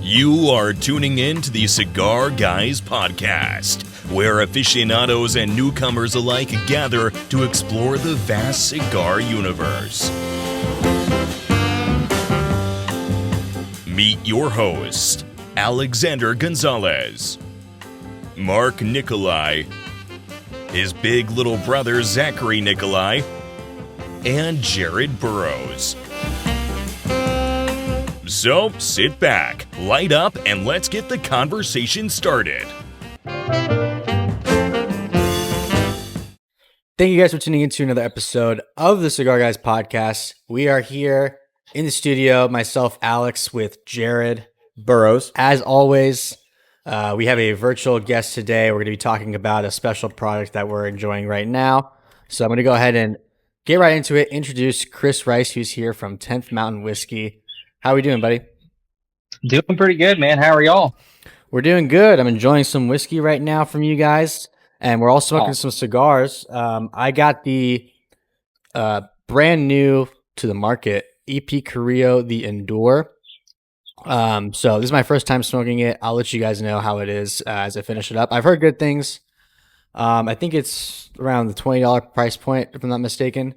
You are tuning in to the Cigar Guys podcast, where aficionados and newcomers alike gather to explore the vast cigar universe. Meet your host, Alexander Gonzalez, Mark Nikolai, his big little brother Zachary Nikolai, and Jared Burrows. So sit back, light up, and let's get the conversation started. Thank you guys for tuning in to another episode of the Cigar Guys podcast. We are here in the studio, myself, Alex, with Jared Burrows. As always, we have a virtual guest today. We're going to be talking about a special product that we're enjoying right now. So I'm going to go ahead and get right into it. Introduce Chris Rice, who's here from 10th Mountain Whiskey. How are we doing, buddy? Doing pretty good, man. How are y'all? We're doing good. I'm enjoying some whiskey right now from you guys, and we're all smoking some cigars. I got the brand new to the market EP Carrillo, the Endure. So this is my first time smoking it. I'll let you guys know how it is as I finish it up. I've heard good things. I think it's around the $20 price point, if I'm not mistaken.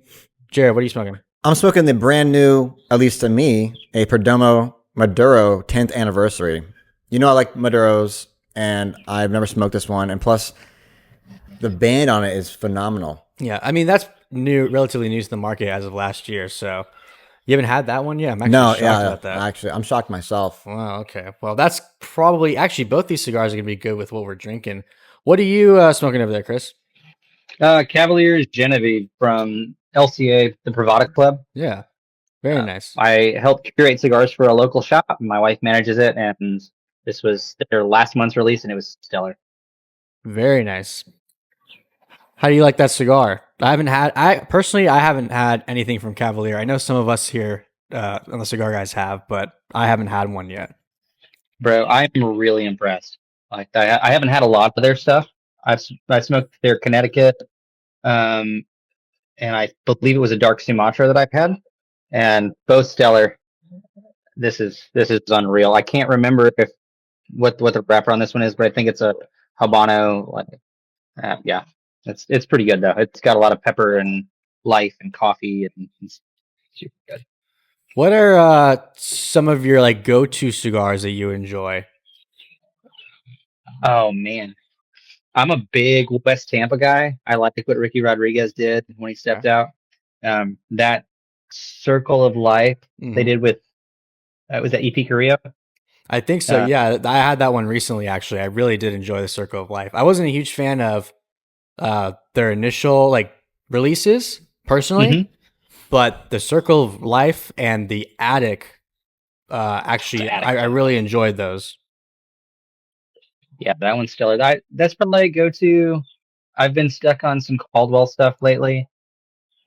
Jared, what are you smoking? I'm smoking the brand new, at least to me, a Perdomo Maduro 10th anniversary. You know I like Maduros, and I've never smoked this one. And plus, the band on it is phenomenal. Yeah, I mean, that's new, relatively new to the market as of last year. So you haven't had that one yet? I'm actually shocked about that. Actually, I'm shocked myself. Wow, okay. Well, that's probably, actually, both these cigars are going to be good with what we're drinking. What are you smoking over there, Chris? Cavalier's Genevieve from LCA, the Bravada Club. Yeah, very nice. I helped curate cigars for a local shop. My wife manages it, and this was their last month's release, and it was stellar. Very nice. How do you like that cigar? I haven't had anything from Cavalier. I know some of us here on the Cigar Guys have, but I haven't had one yet. Bro, I'm really impressed. Like I haven't had a lot of their stuff. I smoked their Connecticut, and I believe it was a dark Sumatra that I've had, and both stellar. This is unreal. I can't remember what the wrapper on this one is, but I think it's a Habano. Yeah, it's pretty good though. It's got a lot of pepper and life and coffee, and it's super good. What are some of your go-to cigars that you enjoy? Oh man, I'm a big West Tampa guy. I like what Ricky Rodriguez did when he stepped out. That Circle of Life they did with was that EP Carrillo? I think so. Yeah, I had that one recently. Actually, I really did enjoy the Circle of Life. I wasn't a huge fan of their initial releases personally, but the Circle of Life and the Attic, I really enjoyed those. Yeah, that one's stellar. That's probably go to. I've been stuck on some Caldwell stuff lately.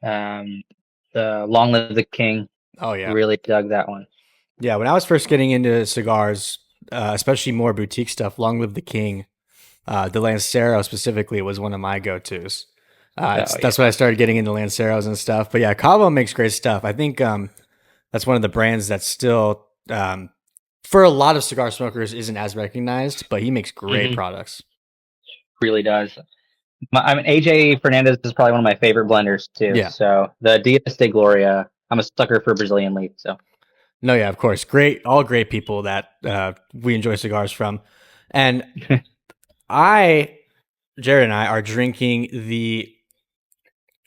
The Long Live the King. Oh yeah, really dug that one. Yeah, when I was first getting into cigars, especially more boutique stuff, Long Live the King, the Lancero specifically was one of my go-tos. That's why I started getting into Lanceros and stuff. But yeah, Caldwell makes great stuff. I think that's one of the brands that's still, for a lot of cigar smokers, isn't as recognized, but he makes great products. Really does. AJ Fernandez is probably one of my favorite blenders too. Yeah. So the Dias de Gloria, I'm a sucker for Brazilian leaf. So. No, yeah, of course. All great people that we enjoy cigars from. And Jared and I are drinking the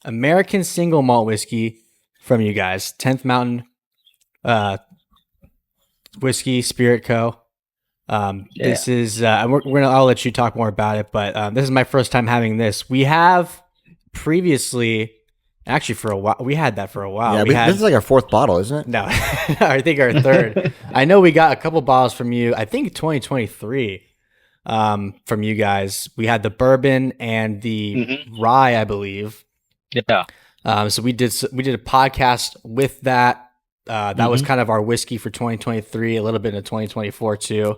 American Single Malt Whiskey from you guys, 10th Mountain Whiskey Spirit Co. This is, I'll let you talk more about it, but this is my first time having this. We have previously, actually for a while, we had that for a while. Yeah, this is like our fourth bottle, isn't it? No, I think our third. I know we got a couple bottles from you, I think 2023 from you guys. We had the bourbon and the rye, I believe. Yeah. So we did a podcast with that. That was kind of our whiskey for 2023, a little bit in 2024 too.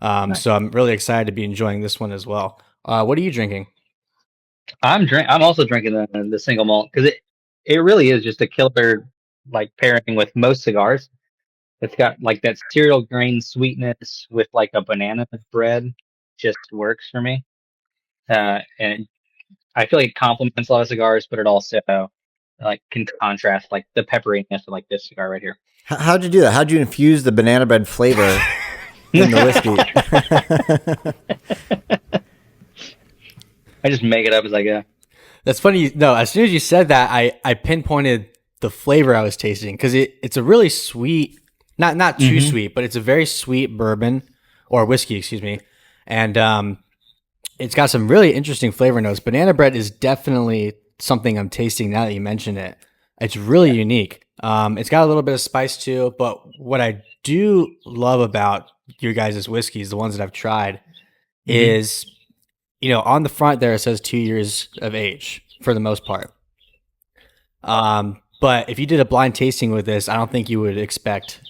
Nice. So I'm really excited to be enjoying this one as well. What are you drinking? I'm also drinking the single malt because it really is just a killer pairing with most cigars. It's got like that cereal grain sweetness with like a banana bread. Just works for me. And I feel like it complements a lot of cigars, but it also like can contrast like the pepperiness of like this cigar right here. How'd you do that? How'd you infuse the banana bread flavor in the whiskey? I just make it up as I go. That's funny. No, as soon as you said that, I pinpointed the flavor I was tasting because it's a really sweet, not too sweet, but it's a very sweet bourbon or whiskey, excuse me, and it's got some really interesting flavor notes. Banana bread is definitely something I'm tasting now that you mention it. It's really unique. It's got a little bit of spice too, but what I do love about your guys' whiskeys, the ones that I've tried, is, on the front there it says 2 years of age for the most part. But if you did a blind tasting with this, I don't think you would expect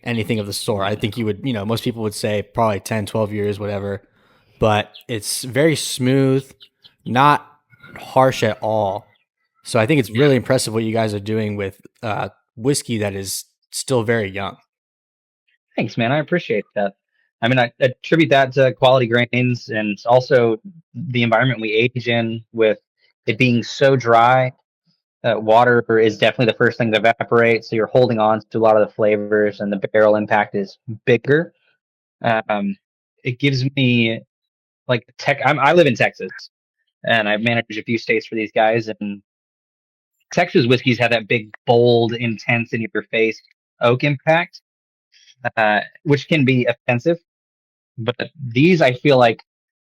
anything of the sort. I think you would, most people would say probably 10, 12 years, whatever. But it's very smooth, not harsh at all. So I think it's really impressive what you guys are doing with whiskey that is still very young. Thanks, man. I appreciate that. I mean, I attribute that to quality grains and also the environment we age in, with it being so dry. Water is definitely the first thing to evaporate, so you're holding on to a lot of the flavors, and the barrel impact is bigger. It gives me like I live in Texas, and I've managed a few states for these guys, and Texas whiskeys have that big, bold, intense, in your face oak impact, which can be offensive. But these, I feel like,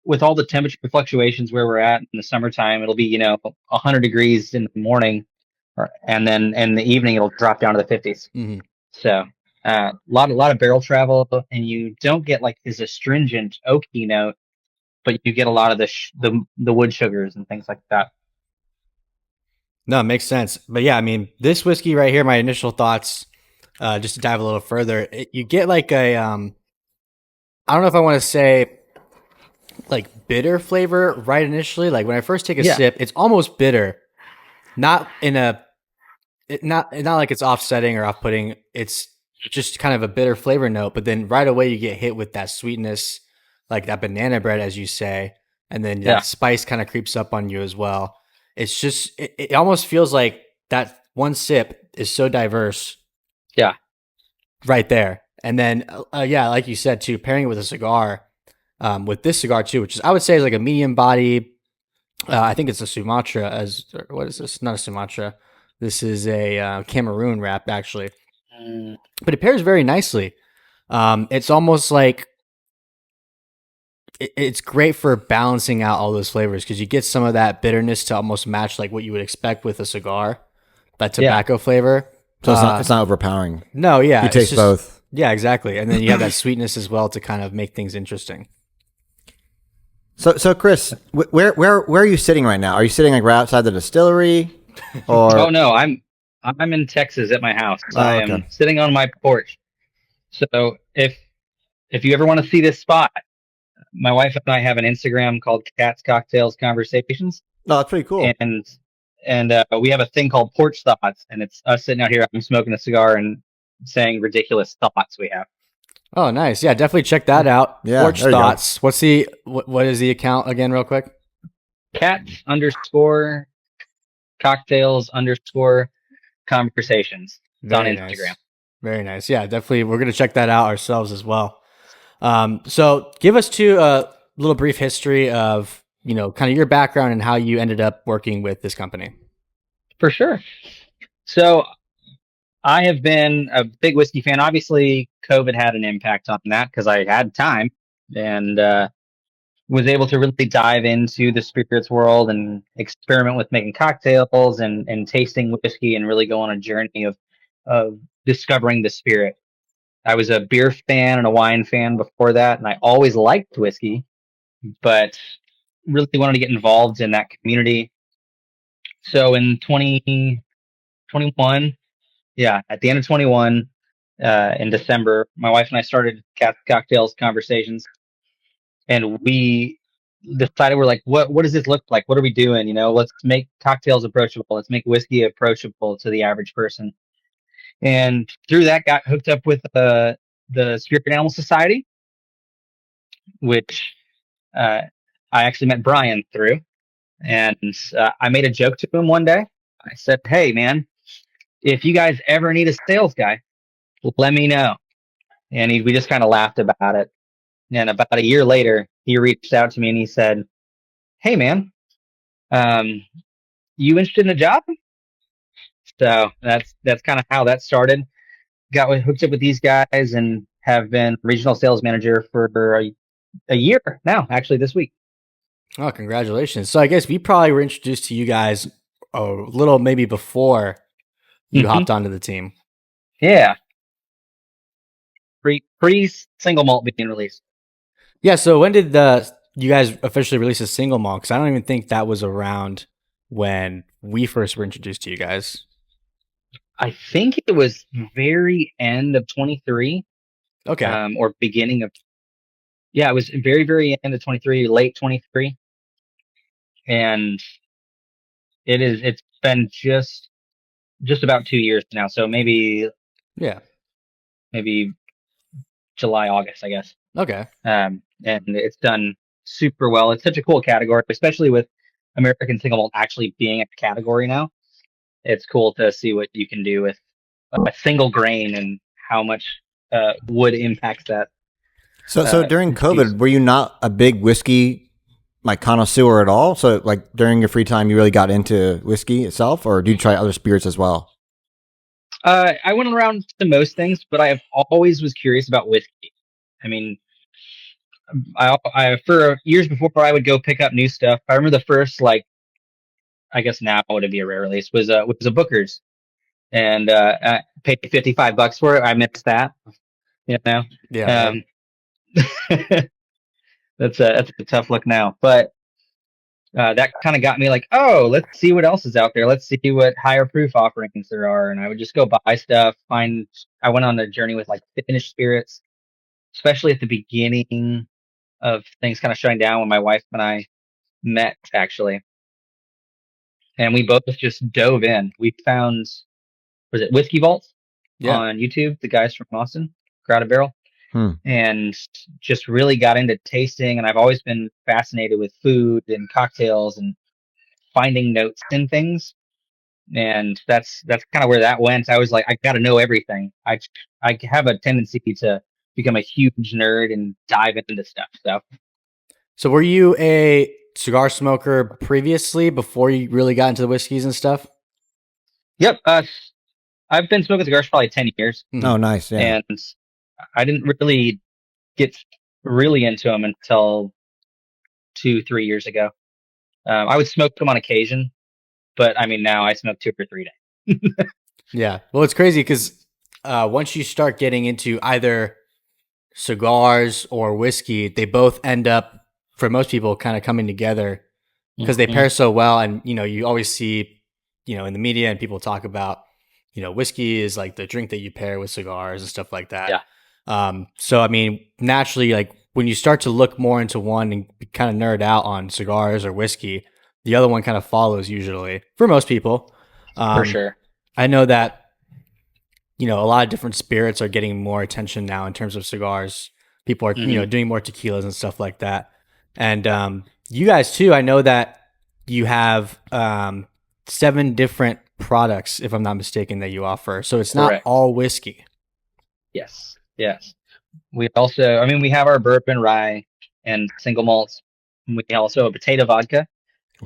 with all the temperature fluctuations where we're at in the summertime, it'll be 100 degrees in the morning, and then in the evening it'll drop down to the 50s. Mm-hmm. So a lot of barrel travel, and you don't get like this astringent oaky note, but you get a lot of the wood sugars and things like that. No, it makes sense. But yeah, I mean, this whiskey right here, my initial thoughts, just to dive a little further, you get like a, I don't know if I want to say like bitter flavor right initially. Like when I first take a sip, it's almost bitter, not like it's offsetting or off-putting. It's just kind of a bitter flavor note. But then right away you get hit with that sweetness, like that banana bread, as you say, and then that spice kind of creeps up on you as well. It's just, it almost feels like that one sip is so diverse. Yeah. Right there. And then, like you said too, pairing it with a cigar, with this cigar too, which is, I would say, is like a medium body. I think it's a Sumatra what is this? Not a Sumatra. This is a Cameroon wrap actually, but it pairs very nicely. It's almost like, it's great for balancing out all those flavors because you get some of that bitterness to almost match like what you would expect with a cigar, that tobacco flavor. So it's not overpowering. No, yeah. You taste both. Yeah, exactly. And then you have that sweetness as well to kind of make things interesting. So Chris, where are you sitting right now? Are you sitting like right outside the distillery? Or Oh no, I'm in Texas at my house. I am sitting on my porch. So if you ever want to see this spot, my wife and I have an Instagram called Cats Cocktails Conversations. No, that's pretty cool. And we have a thing called Porch Thoughts, and it's us sitting out here. I'm smoking a cigar and saying ridiculous thoughts we have. Oh, nice. Yeah, definitely check that out. Yeah, Porch Thoughts. What is the account again, real quick? Cats_cocktails_conversations. It's on Instagram. Nice. Very nice. Yeah, definitely. We're going to check that out ourselves as well. So give us a little brief history of, kind of your background and how you ended up working with this company. For sure. So I have been a big whiskey fan. Obviously, COVID had an impact on that because I had time and was able to really dive into the spirits world and experiment with making cocktails and tasting whiskey and really go on a journey of discovering the spirit. I was a beer fan and a wine fan before that, and I always liked whiskey, but really wanted to get involved in that community. So in 2021, at the end of 21, in December, my wife and I started Cocktails Conversations, and we decided, we're like, what does this look like? What are we doing? Let's make cocktails approachable. Let's make whiskey approachable to the average person. And through that, got hooked up with the Spirit Animal Society, which I actually met Brian through. And I made a joke to him one day. I said, "Hey, man, if you guys ever need a sales guy, let me know." And we just kind of laughed about it. And about a year later, he reached out to me and he said, "Hey, man, um, you interested in a job?" So that's kind of how that started. Hooked up with these guys and have been regional sales manager for a year now, actually this week. Oh, congratulations. So I guess we probably were introduced to you guys a little maybe before you hopped onto the team. Yeah. Pre Single Malt being released. Yeah, so when did you guys officially release a single malt? Because I don't even think that was around when we first were introduced to you guys. I think it was very end of 23. Okay. Or beginning of, it was very, very end of 23, late 23. And it's been just about 2 years now. So maybe July, August, I guess. Okay. And it's done super well. It's such a cool category, especially with American Single Malt actually being a category now. It's cool to see what you can do with a single grain and how much wood impacts that. So during COVID, were you not a big whiskey like connoisseur at all? So like during your free time, you really got into whiskey itself, or do you try other spirits as well? I went around to most things, but I always was curious about whiskey. I mean, I for years before I would go pick up new stuff. I remember the first, like, I guess now would it be a rare release, was a Booker's, and I paid $55 for it. I missed that, you know. Yeah. That's a tough look now, but that kind of got me like, oh, let's see what else is out there. Let's see what higher proof offerings there are. And I would just go buy stuff. I went on a journey with like finished spirits, especially at the beginning of things kind of shutting down when my wife and I met, actually. And we both just dove in. We found, was it Whiskey Vaults on YouTube? The guys from Austin, Crowded Barrel. And just really got into tasting. And I've always been fascinated with food and cocktails and finding notes in things. And that's kind of where that went. I was like, I got to know everything. I have a tendency to become a huge nerd and dive into stuff. So were you a cigar smoker previously before you really got into the whiskeys and stuff? Yep. I've been smoking cigars for probably 10 years. Oh, nice. Yeah. And I didn't really get really into them until 2-3 years ago. I would smoke them on occasion, but I mean, now I smoke 2 or 3 days. Yeah. Well, it's crazy because once you start getting into either cigars or whiskey, they both end up, for most people, kind of coming together because they pair so well. And, you always see, in the media and people talk about, whiskey is like the drink that you pair with cigars and stuff like that. Yeah. So, I mean, naturally, like when you start to look more into one and kind of nerd out on cigars or whiskey, the other one kind of follows usually for most people. For sure. I know that, a lot of different spirits are getting more attention now in terms of cigars. People are, doing more tequilas and stuff like that. And you guys too, I know that you have 7 different products, if I'm not mistaken, that you offer. So it's not all whiskey. Yes. We also, we have our bourbon, rye, and single malts. We also have a potato vodka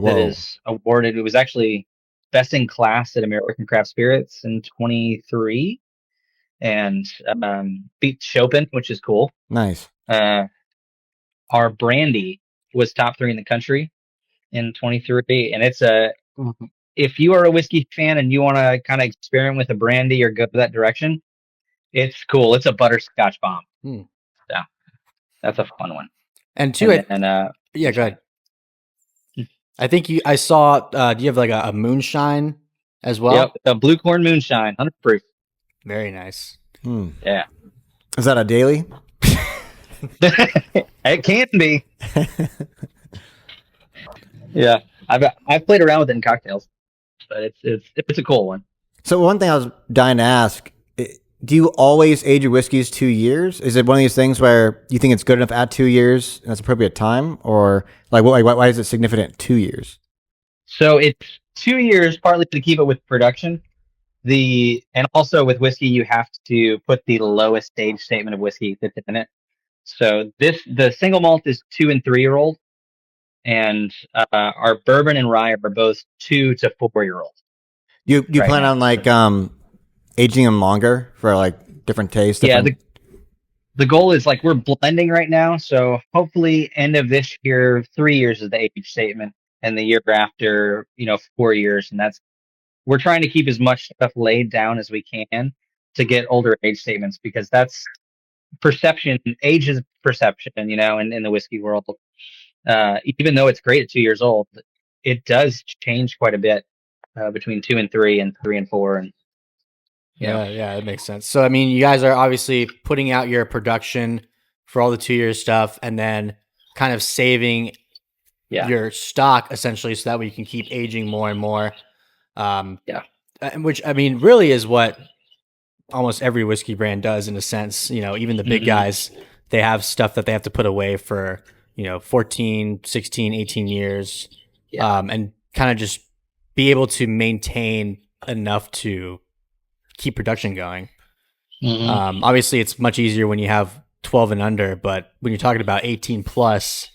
that is awarded. It was actually best in class at American Craft Spirits in 23, and beat Chopin, which is cool. Nice. Our brandy was top 3 in the country in 23, and it's if you are a whiskey fan and you want to kind of experiment with a brandy or go that direction, it's cool. It's a butterscotch bomb. So that's a fun one. And go ahead. I think I saw, do you have like a moonshine as well? Yep, a blue corn moonshine, 100 proof. Very nice. Yeah. Is that a daily? It can be. Yeah. I've played around with it in cocktails, but it's a cool one. So one thing I was dying to ask, do you always age your whiskeys 2 years? Is it one of these things where you think it's good enough at 2 years and that's appropriate time, or like why is it significant 2 years? So it's 2 years, partly to keep it with production. And also with whiskey, you have to put the lowest age statement of whiskey that's in it. So the single malt is 2 and 3 year old, and our bourbon and rye are both 2 to 4 year old. You right plan now. on like aging them longer for like different tastes? Yeah, Different... the goal is like we're blending right now, so hopefully end of this year, 3 years is the age statement, and the year after, 4 years, and we're trying to keep as much stuff laid down as we can to get older age statements, because that's perception. Age is perception, in the whiskey world. Even though it's great at 2 years old, it does change quite a bit between 2 and 3 and 3 and 4, and Yeah, that makes sense. So, I mean, you guys are obviously putting out your production for all the 2 year stuff and then kind of saving your stock essentially so that way you can keep aging more and more. Which, I mean, really is what almost every whiskey brand does in a sense. Even the big guys, they have stuff that they have to put away for, 14, 16, 18 years and kind of just be able to maintain enough to keep production going. Obviously, it's much easier when you have 12 and under, but when you're talking about 18 plus,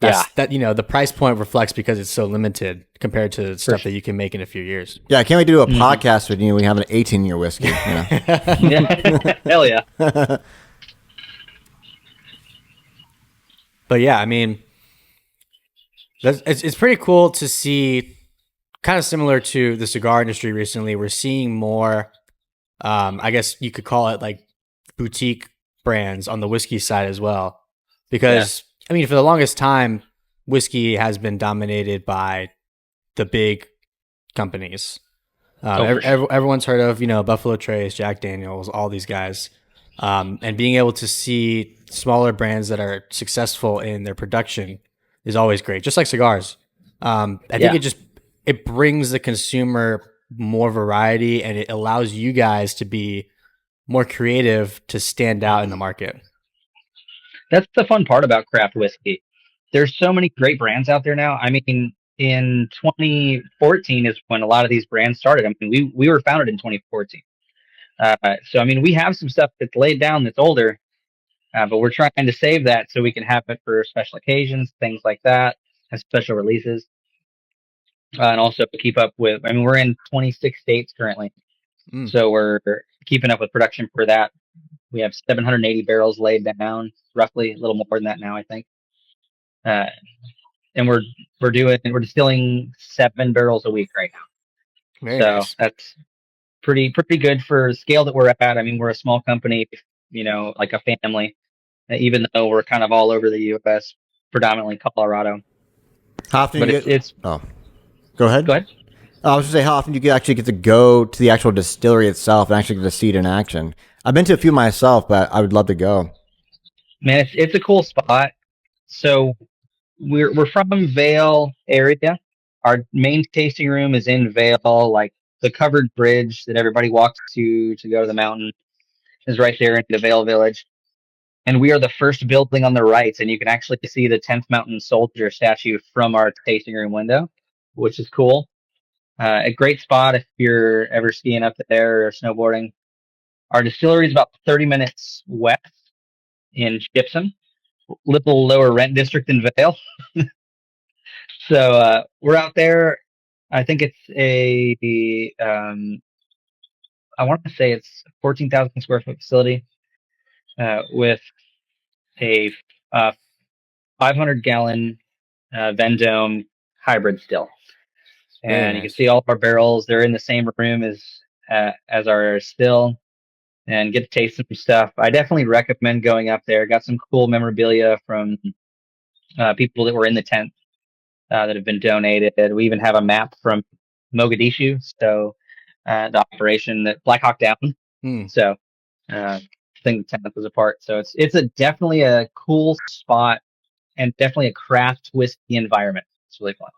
the price point reflects because it's so limited compared to stuff that you can make in a few years. Yeah, I can't wait to do a podcast with you when you have an 18-year whiskey. Yeah. Hell yeah. But yeah, I mean, it's pretty cool to see. Kind of similar to the cigar industry recently, we're seeing more, I guess you could call it like boutique brands on the whiskey side as well. Because, I mean, for the longest time, whiskey has been dominated by the big companies. Everyone's heard of, Buffalo Trace, Jack Daniels, all these guys. And being able to see smaller brands that are successful in their production is always great, just like cigars. I think it brings the consumer more variety, and it allows you guys to be more creative to stand out in the market. That's the fun part about craft whiskey. There's so many great brands out there now. I mean, in 2014 is when a lot of these brands started. I mean, we were founded in 2014. So, I mean, we have some stuff that's laid down that's older, but we're trying to save that so we can have it for special occasions, things like that, and special releases. And also keep up with, I mean, we're in 26 states currently. So we're keeping up with production for that. We have 780 barrels laid down, roughly a little more than that now, I think. And we're distilling 7 barrels a week right now. Very so nice. That's pretty good for the scale that we're at. I mean, we're a small company, like a family, even though we're kind of all over the U.S., predominantly Colorado. How often but you it's Go ahead. I was going to say, how often do you actually get to go to the actual distillery itself and actually get to see it in action? I've been to a few myself, but I would love to go. Man, it's a cool spot. So we're from Vail area. Our main tasting room is in Vail, like the covered bridge that everybody walks to go to the mountain is right there in the Vail Village. And we are the first building on the right, and you can actually see the 10th Mountain Soldier statue from our tasting room window, which is cool. A great spot if you're ever skiing up there or snowboarding. Our distillery is about 30 minutes west in Gypsum, little lower rent district in Vail. So we're out there. I think it's I want to say it's 14,000 square foot facility with a 500 gallon Vendome hybrid still. And you can see all of our barrels. They're in the same room as our still, and get to taste some stuff. I definitely recommend going up there. Got some cool memorabilia from people that were in the tent that have been donated. We even have a map from Mogadishu, so the operation that Black Hawk Down. So I think the tent was a part. So it's definitely a cool spot and definitely a craft whiskey environment. It's really fun.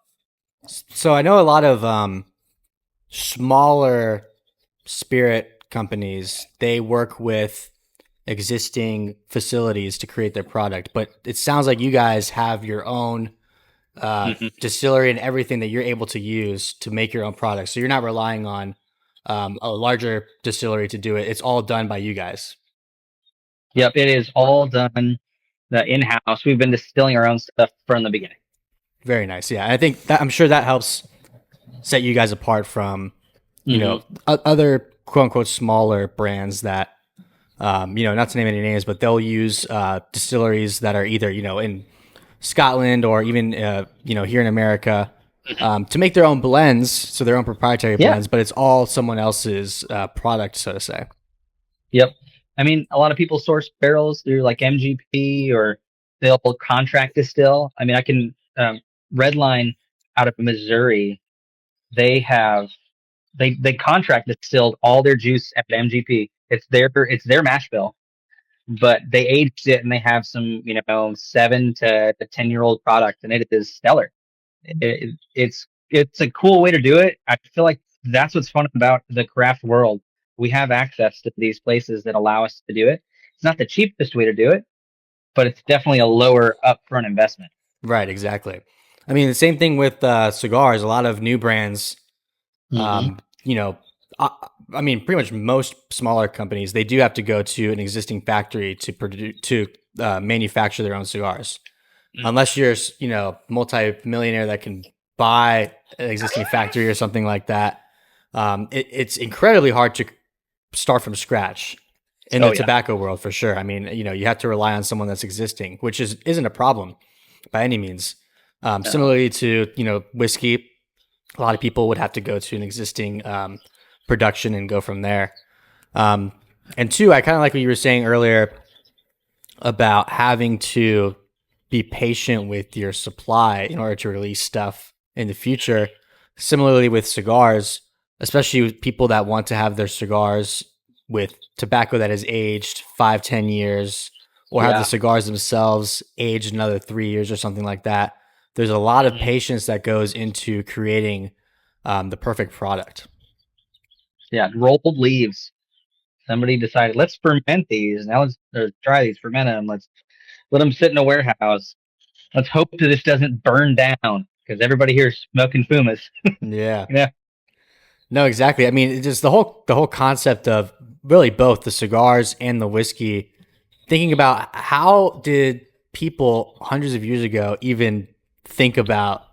So I know a lot of smaller spirit companies, they work with existing facilities to create their product. But it sounds like you guys have your own distillery and everything that you're able to use to make your own product. So you're not relying on a larger distillery to do it. It's all done by you guys. Yep, it is all done in-house. We've been distilling our own stuff from the beginning. Very nice. Yeah, I think that I'm sure that helps set you guys apart from you know other quote unquote smaller brands that not to name any names, but they'll use distilleries that are either in Scotland or even here in America to make their own blends, so their own proprietary blends, but it's all someone else's product, so to say. Yep. I mean, a lot of people source barrels through like MGP, or they'll contract distill. I mean, I can Redline out of Missouri. They have they contract distilled all their juice at MGP. It's their mash bill, but they aged it and they have some 7 to 10-year-old product, and it is stellar. It's a cool way to do it. I feel like that's what's fun about the craft world. We have access to these places that allow us to do it. It's not the cheapest way to do it, but it's definitely a lower upfront investment. Right, exactly. I mean, the same thing with cigars. A lot of new brands, I mean, pretty much most smaller companies, they do have to go to an existing factory to manufacture their own cigars. Unless you're, multi-millionaire that can buy an existing factory or something like that. It's incredibly hard to start from scratch in the tobacco world, for sure. I mean, you have to rely on someone that's existing, which isn't a problem by any means. Similarly to, whiskey, a lot of people would have to go to an existing production and go from there. And two, I kind of like what you were saying earlier about having to be patient with your supply in order to release stuff in the future. Similarly with cigars, especially with people that want to have their cigars with tobacco that has aged 5-10 years, or have the cigars themselves aged another 3 years or something like that. There's a lot of patience that goes into creating the perfect product. Yeah, rolled leaves. Somebody decided, let's ferment these. Now let's try these, ferment them. Let's let them sit in a warehouse. Let's hope that this doesn't burn down, because everybody here is smoking fumas. Yeah. Yeah. No, exactly. I mean, it's just the whole concept of really both the cigars and the whiskey, thinking about how did people hundreds of years ago even think about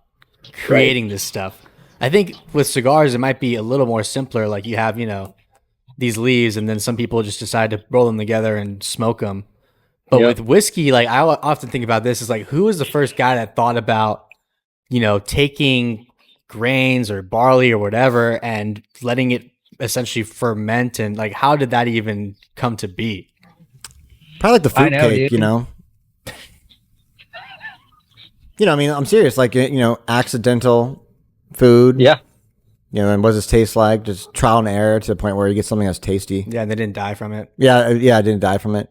creating this stuff. I think with cigars, it might be a little more simpler. Like you have, these leaves, and then some people just decide to roll them together and smoke them. But with whiskey, like I often think about this is like, who was the first guy that thought about, taking grains or barley or whatever and letting it essentially ferment, and like, how did that even come to be? Probably like the fruit cake, dude. I mean, I'm serious. Like, accidental food. Yeah. And what does this taste like? Just trial and error to the point where you get something that's tasty. Yeah, and they didn't die from it. Yeah, I didn't die from it.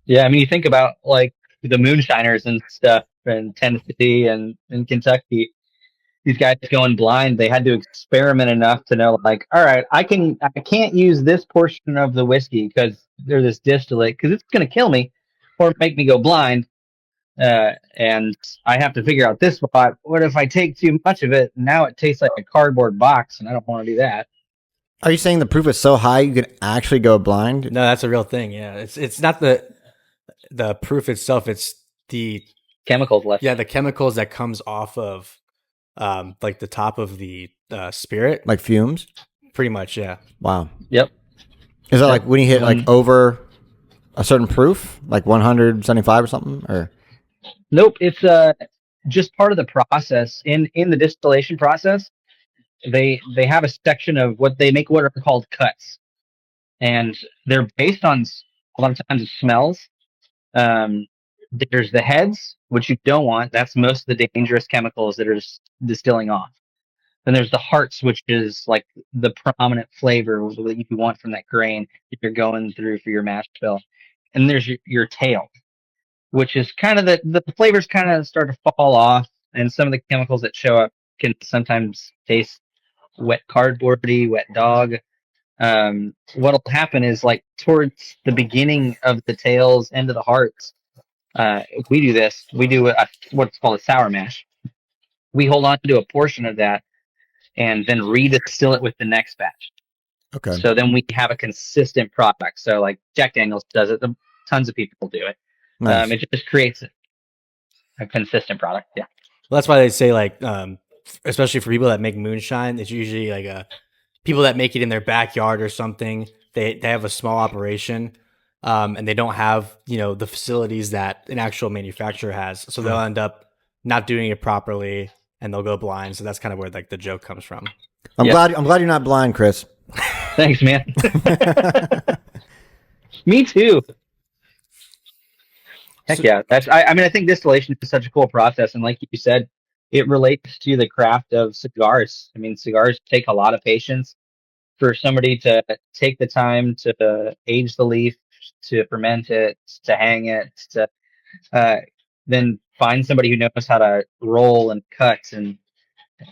Yeah, I mean, you think about like the moonshiners and stuff in Tennessee and in Kentucky. These guys going blind, they had to experiment enough to know, like, all right, I can't use this portion of the whiskey because there's this distillate, because it's going to kill me or make me go blind. And I have to figure out this spot. What if I take too much of it? Now it tastes like a cardboard box, and I don't want to do that. Are you saying the proof is so high you can actually go blind? No, that's a real thing. Yeah, it's not the proof itself. It's the chemicals left. Yeah, the chemicals that comes off of like the top of the spirit, like fumes. Pretty much, yeah. Wow. Yep. Is that like when you hit like over a certain proof, like 175 or something, or? Nope, it's just part of the process. In the distillation process, they have a section of what are called cuts, and they're based on a lot of times smells. There's the heads, which you don't want. That's most of the dangerous chemicals that are distilling off. Then there's the hearts, which is like the prominent flavor that you want from that grain if you're going through for your mash bill. And there's your tail, which is kind of the flavors kind of start to fall off, and some of the chemicals that show up can sometimes taste wet cardboardy, wet dog. what'll happen is like towards the beginning of the tails, end of the hearts, we do this. We do what's called a sour mash. We hold on to a portion of that and then redistill it with the next batch. Okay. So then we have a consistent product. So like Jack Daniels does it. Tons of people do it. Nice. It just creates a consistent product. Yeah. Well, that's why they say like, especially for people that make moonshine, it's usually like people that make it in their backyard or something. They have a small operation, and they don't have the facilities that an actual manufacturer has, so they'll end up not doing it properly, and they'll go blind. So that's kind of where like the joke comes from. I'm glad you're not blind, Chris. Thanks, man. Me too. Heck yeah. I think distillation is such a cool process. And like you said, it relates to the craft of cigars. I mean, cigars take a lot of patience for somebody to take the time to age the leaf, to ferment it, to hang it, to then find somebody who knows how to roll and cut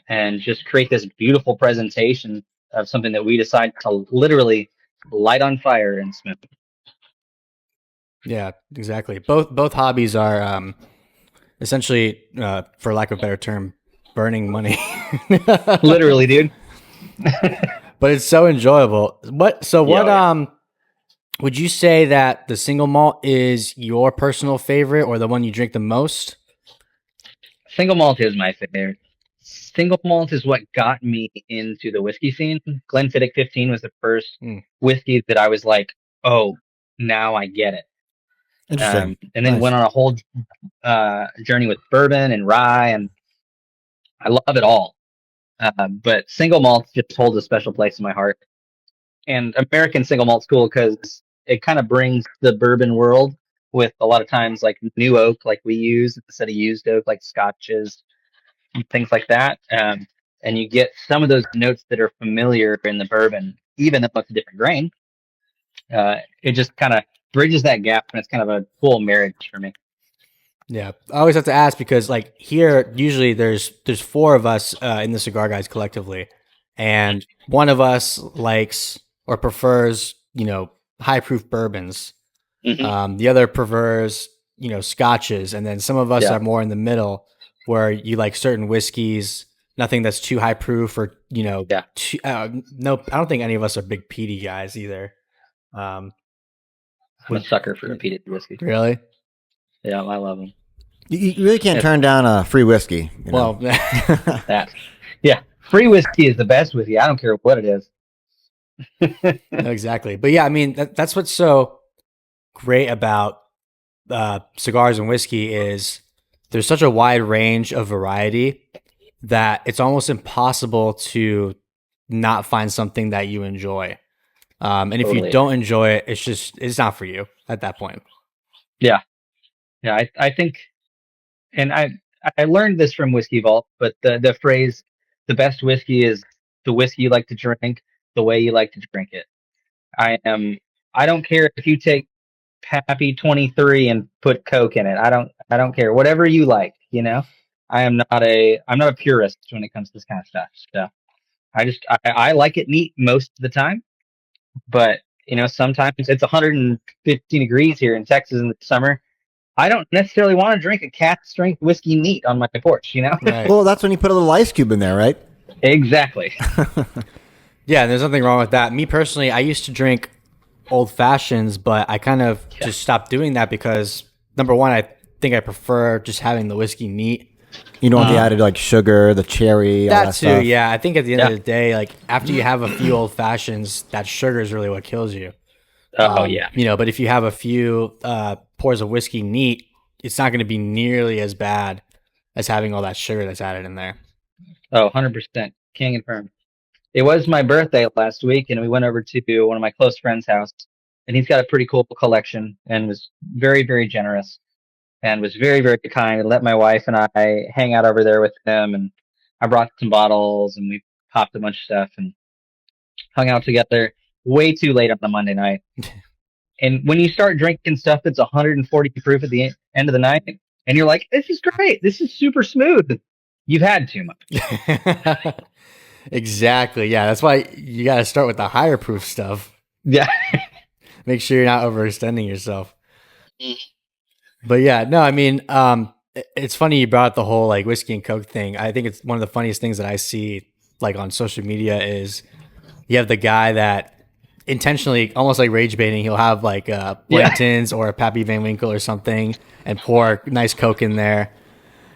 and just create this beautiful presentation of something that we decide to literally light on fire and smoke. Yeah, exactly. Both hobbies are essentially, for lack of a better term, burning money. Literally, dude. But it's so enjoyable. What would you say that the single malt is your personal favorite or the one you drink the most? Single malt is my favorite. Single malt is what got me into the whiskey scene. Glenfiddich 15 was the first whiskey that I was like, oh, now I get it. Interesting. And then went on a whole journey with bourbon and rye, and I love it all. But single malt just holds a special place in my heart. And American single malt's cool because it kind of brings the bourbon world with a lot of times like new oak, like we use instead of used oak, like scotches and things like that. And you get some of those notes that are familiar in the bourbon, even though it's a different grain. It just kind of bridges that gap, and it's kind of a cool marriage for me. Yeah, I always have to ask because like here, usually there's 4 of us in the Cigar Guys collectively, and one of us likes or prefers high proof bourbons. The other prefers scotches, and then some of us are more in the middle where you like certain whiskeys, nothing that's too high proof or no, I don't think any of us are big peaty guys either. I'm a sucker for peated whiskey. Really? Yeah, I love them. You really can't turn down a free whiskey. Well, free whiskey is the best whiskey. I don't care what it is. No, exactly. But yeah, I mean, that's what's so great about cigars and whiskey is there's such a wide range of variety that it's almost impossible to not find something that you enjoy. And if you don't enjoy it, it's not for you at that point. Yeah. Yeah. I think, and I learned this from Whiskey Vault, but the phrase, the best whiskey is the whiskey you like to drink, the way you like to drink it. I don't care if you take Pappy 23 and put Coke in it. I don't care. Whatever you like, I'm not a purist when it comes to this kind of stuff. So I like it neat most of the time, but sometimes it's 115 degrees here in Texas in the summer. I don't necessarily want to drink a cat strength whiskey neat on my porch, Right. Well, that's when you put a little ice cube in there, right? Exactly. Yeah, there's nothing wrong with that. Me personally, I used to drink old fashions, but I kind of just stopped doing that because number one, I think I prefer just having the whiskey neat. You don't want the added like sugar, the cherry, all that That too, stuff. yeah. I think at the end of the day, like after you have a few old fashions, that sugar is really what kills you. Yeah. But if you have a few pours of whiskey neat, it's not going to be nearly as bad as having all that sugar that's added in there. Oh, 100%. Can't confirm. It was my birthday last week, and we went over to one of my close friends' house, and he's got a pretty cool collection and was very, very generous and was very, very kind and let my wife and I hang out over there with him. And I brought some bottles, and we popped a bunch of stuff and hung out together way too late on a Monday night. And when you start drinking stuff that's 140 proof at the end of the night, and you're like, this is great, this is super smooth, you've had too much. Exactly. Yeah, that's why you got to start with the higher proof stuff. Yeah. Make sure you're not overextending yourself. But yeah, no, I mean, it's funny you brought up the whole like whiskey and Coke thing. I think it's one of the funniest things that I see like on social media is you have the guy that intentionally, almost like rage baiting, he'll have like Blanton's or a Pappy Van Winkle or something and pour nice Coke in there.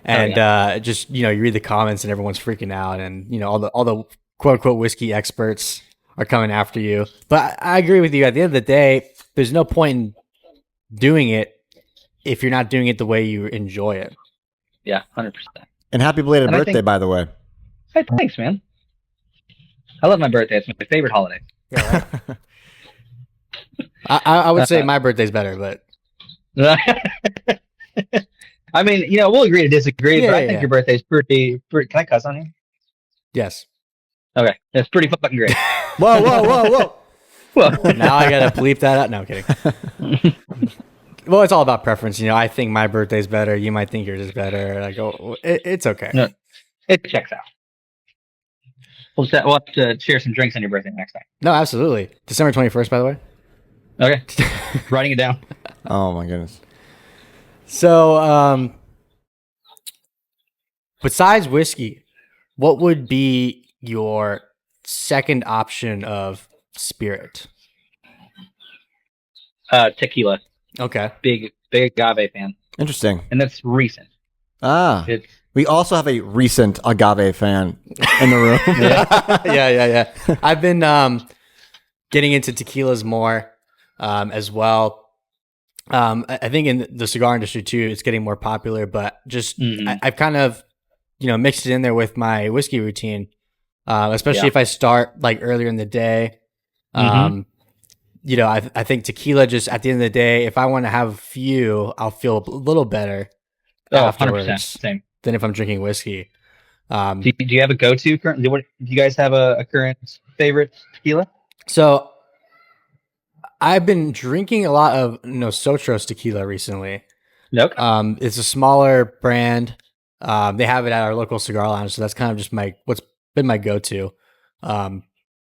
And just, you read the comments and everyone's freaking out, and all the quote unquote whiskey experts are coming after you. But I agree with you. At the end of the day, there's no point in doing it if you're not doing it the way you enjoy it. Yeah, 100%. And happy belated birthday, by the way. Hey, thanks, man. I love my birthday. It's my favorite holiday. Yeah, right? I would say my birthday's better, but I mean, we'll agree to disagree, but I think your birthday's pretty. Can I cuss on you? Yes. Okay, that's pretty fucking great. Whoa. Now I gotta bleep that out. No, I'm kidding. Well, it's all about preference. I think my birthday's better. You might think yours is better. Like, it's okay. No, it checks out. We'll have to share some drinks on your birthday next time. No, absolutely. December 21st, by the way. Okay. Writing it down. Oh my goodness. So, besides whiskey, what would be your second option of spirit? Tequila. Okay. Big agave fan. Interesting. And that's recent. We also have a recent agave fan in the room. Yeah. I've been getting into tequilas more as well. I think in the cigar industry too, it's getting more popular, but just I've kind of mixed it in there with my whiskey routine, especially if I start like earlier in the day. I think tequila, just at the end of the day, if I want to have a few, I'll feel a little better afterwards 100%, same. than if I'm drinking whiskey. Do you have a go-to current? Do you guys have a current favorite tequila? So I've been drinking a lot of Nosotros tequila recently. Nope. It's a smaller brand. They have it at our local cigar lounge, so that's kind of just what's been my go-to.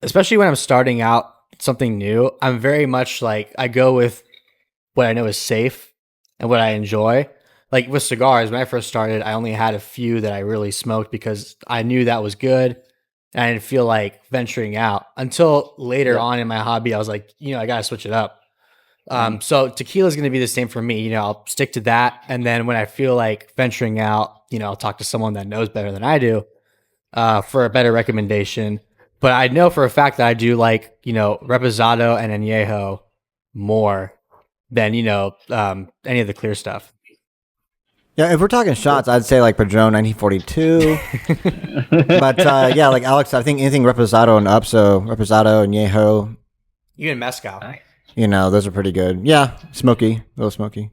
Especially when I'm starting out something new, I'm very much like I go with what I know is safe and what I enjoy. Like with cigars, when I first started, I only had a few that I really smoked because I knew that was good. And I didn't feel like venturing out until later on in my hobby. I was like, I got to switch it up. So tequila is going to be the same for me. I'll stick to that. And then when I feel like venturing out, I'll talk to someone that knows better than I do for a better recommendation. But I know for a fact that I do like, Reposado and Añejo more than, any of the clear stuff. Yeah, if we're talking shots, I'd say like Padron 1942. But like Alex, I think anything Reposado and up, so Reposado, Añejo. Even Mezcal. Nice. Those are pretty good. Yeah, smoky, a little smoky.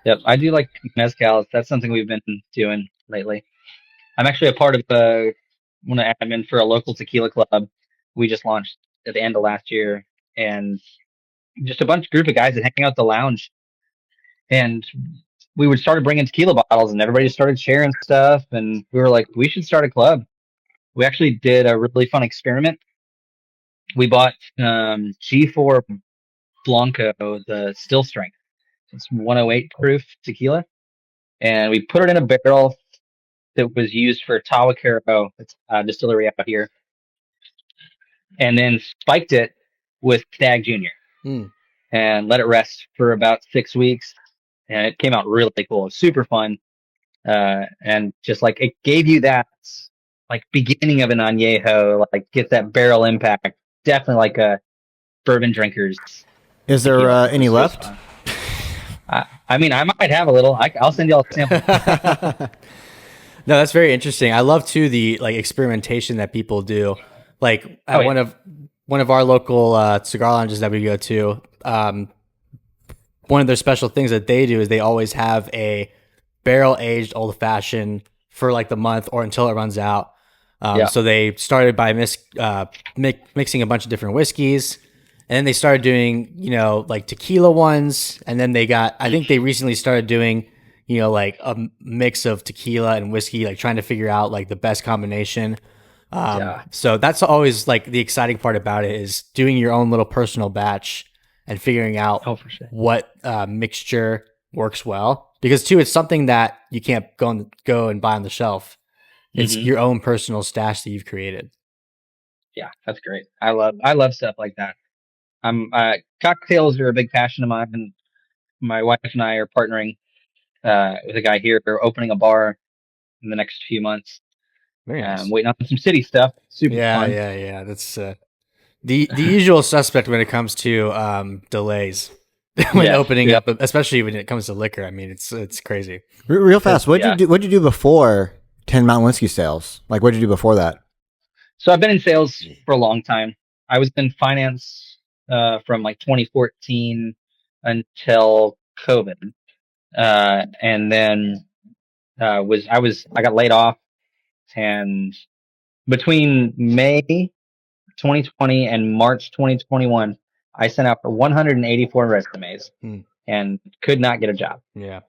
Yep, I do like mezcal. That's something we've been doing lately. I'm actually a part of when I'm in for a local tequila club. We just launched at the end of last year, and just a group of guys that hang out at the lounge. And we started bringing tequila bottles, and everybody just started sharing stuff. And we were like, we should start a club. We actually did a really fun experiment. We bought G4 Blanco, the still strength. It's 108 proof tequila. And we put it in a barrel that was used for Tawacaro. It's a distillery out here. And then spiked it with Stag Junior. And let it rest for about 6 weeks. And it came out really cool. It was super fun. And just like it gave you that like beginning of an añejo, like get that barrel impact. Definitely like a bourbon drinkers. Is there any left? I mean, I might have a little. I'll send you all a sample. No, that's very interesting. I love too the like experimentation that people do. Like at one of our local cigar lounges that we go to, one of their special things that they do is they always have a barrel aged old fashioned for like the month or until it runs out. So they started by mixing a bunch of different whiskeys, and then they started doing, like tequila ones. And then I think they recently started doing, like a mix of tequila and whiskey, like trying to figure out like the best combination. So that's always like the exciting part about it is doing your own little personal batch and figuring out Oh, for sure. what mixture works well. Because too, it's something that you can't go and buy on the shelf. It's your own personal stash that you've created. Yeah, that's great. I love stuff like that. Cocktails are a big passion of mine, and my wife and I are partnering with a guy here. We're opening a bar in the next few months. Very nice. Waiting on some city stuff. Super fun. Yeah. That's the usual suspect when it comes to delays when opening up, especially when it comes to liquor. I mean, it's crazy. Real fast. What'd you do before 10 Mountain Whiskey sales? Like, what'd you do before that? So I've been in sales for a long time. I was in finance from like 2014 until COVID, and then I got laid off, and between May 2020 and March 2021, I sent out 184 resumes and could not get a job. Yeah.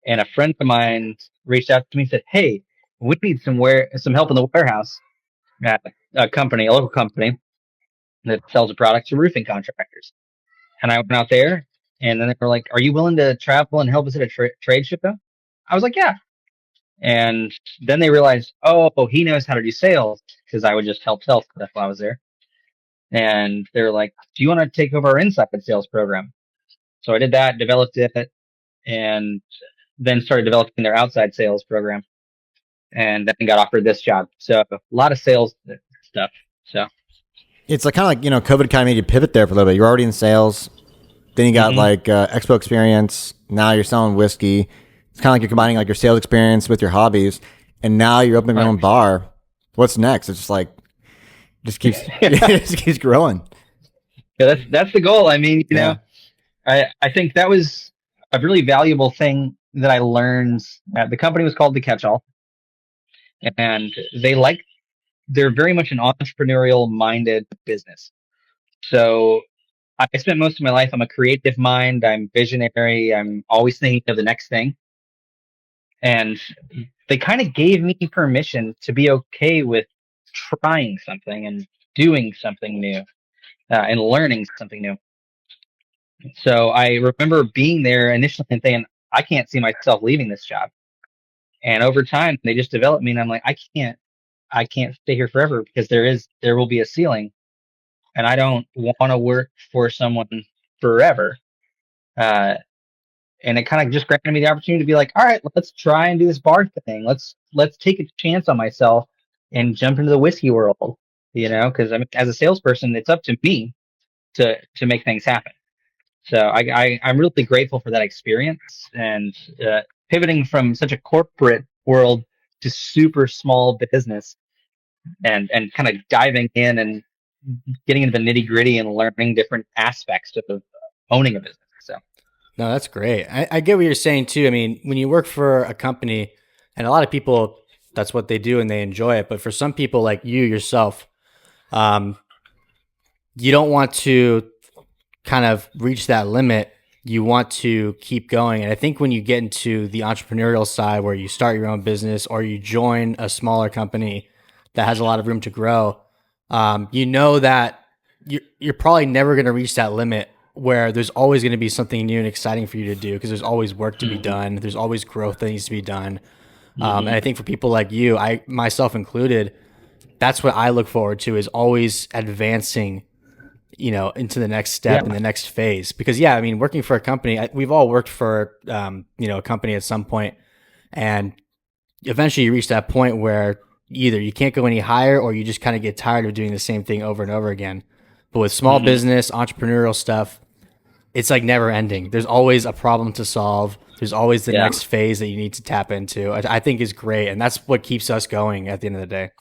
And a friend of mine reached out to me and said, "Hey, we need some help in the warehouse at a local company that sells a product to roofing contractors." And I went out there, and then they were like, "Are you willing to travel and help us at a trade show?" I was like, "Yeah." And then they realized, oh, he knows how to do sales, because I would just help sell stuff while I was there. And they're like, "Do you want to take over our inside sales program?" So I did that, developed it, and then started developing their outside sales program, and then got offered this job. So a lot of sales stuff. So It's like kind of like, COVID kind of made you pivot there for a little bit. You're already in sales. Then you got like expo experience. Now you're selling whiskey. It's kind of like you're combining like your sales experience with your hobbies. And now you're opening your own bar. What's next? It's just like, it just keeps growing. Yeah, that's the goal. I mean, you know, I think that was a really valuable thing that I learned. The company was called The Catch-All, and they're very much an entrepreneurial minded business. So I spent most of my life, I'm a creative mind, I'm visionary, I'm always thinking of the next thing. And they kind of gave me permission to be okay with trying something and doing something new, and learning something new. So I remember being there initially and thinking, I can't see myself leaving this job. And over time, they just developed me, and I'm like, I can't stay here forever, because there will be a ceiling, and I don't want to work for someone forever. And it kind of just granted me the opportunity to be like, all right, let's try and do this bar thing. Let's take a chance on myself and jump into the whiskey world, because I mean, as a salesperson, it's up to me to make things happen. So I'm really grateful for that experience, and pivoting from such a corporate world to super small business, and kind of diving in and getting into the nitty gritty and learning different aspects of owning a business. So. No, that's great. I get what you're saying too. I mean, when you work for a company, and a lot of people, that's what they do and they enjoy it. But for some people like you yourself, you don't want to kind of reach that limit. You want to keep going. And I think when you get into the entrepreneurial side, where you start your own business or you join a smaller company that has a lot of room to grow, you know that you're probably never going to reach that limit, where there's always going to be something new and exciting for you to do, because there's always work to be done. There's always growth that needs to be done. And I think for people like you, I myself included, that's what I look forward to, is always advancing, into the next step and the next phase. Because I mean, working for a company, we've all worked for, a company at some point, and eventually you reach that point where either you can't go any higher, or you just kind of get tired of doing the same thing over and over again. But with small business, entrepreneurial stuff, it's like never ending. There's always a problem to solve. There's always the next phase that you need to tap into. I think is great. And that's what keeps us going at the end of the day.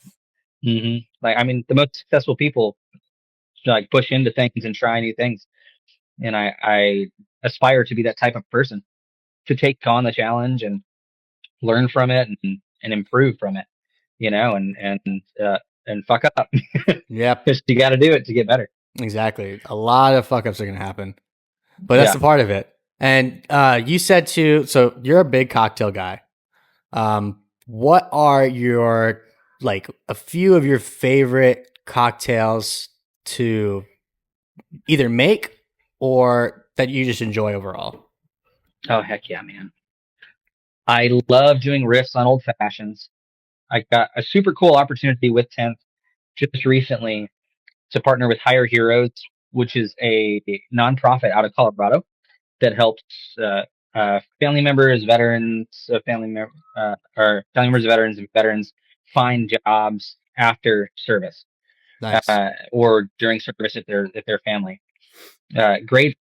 Like, I mean, the most successful people like push into things and try new things. And I aspire to be that type of person, to take on the challenge and learn from it and improve from it, and fuck up. Yep. Because you got to do it to get better. Exactly. A lot of fuck ups are going to happen, but that's a part of it. And you said too, so you're a big cocktail guy. What are your like a few of your favorite cocktails to either make or that you just enjoy overall? Oh, heck yeah, man. I love doing riffs on old fashions. I got a super cool opportunity with 10th just recently to partner with Higher Heroes, which is a nonprofit out of Colorado that helps family members, veterans, or family members of veterans and veterans find jobs after service Nice. or during service if they're family. Great,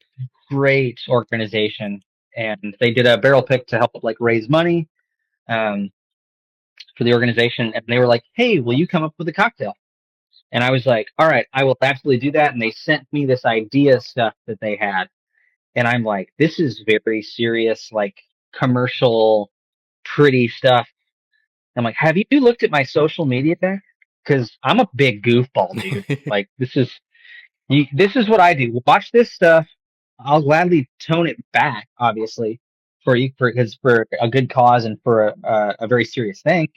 great organization, and they did a barrel pick to help like raise money um, for the organization, and they were like, "Hey, will you come up with a cocktail?" And I was like, "All right, I will absolutely do that." And they sent me this idea stuff that they had, and I'm like, "This is very serious, like commercial, pretty stuff." I'm like, "Have you looked at my social media there? Because I'm a big goofball, dude. Like this is what I do. Watch this stuff. I'll gladly tone it back, obviously, because for a good cause and for a very serious thing.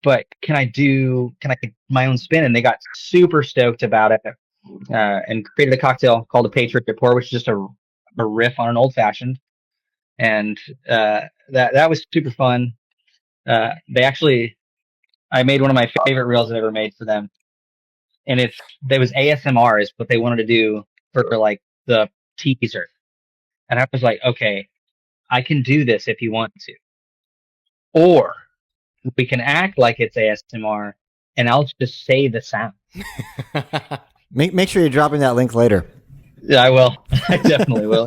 But can I get my own spin?" And they got super stoked about it and created a cocktail called a Patriot Pour, which is just a riff on an old fashioned. And that was super fun. I made one of my favorite reels I've ever made for them, and there was ASMR is what they wanted to do for like the teaser, and I was like, okay, I can do this if you want to, or we can act like it's ASMR, and I'll just say the sound. Make sure you're dropping that link later. Yeah, I will. I definitely will.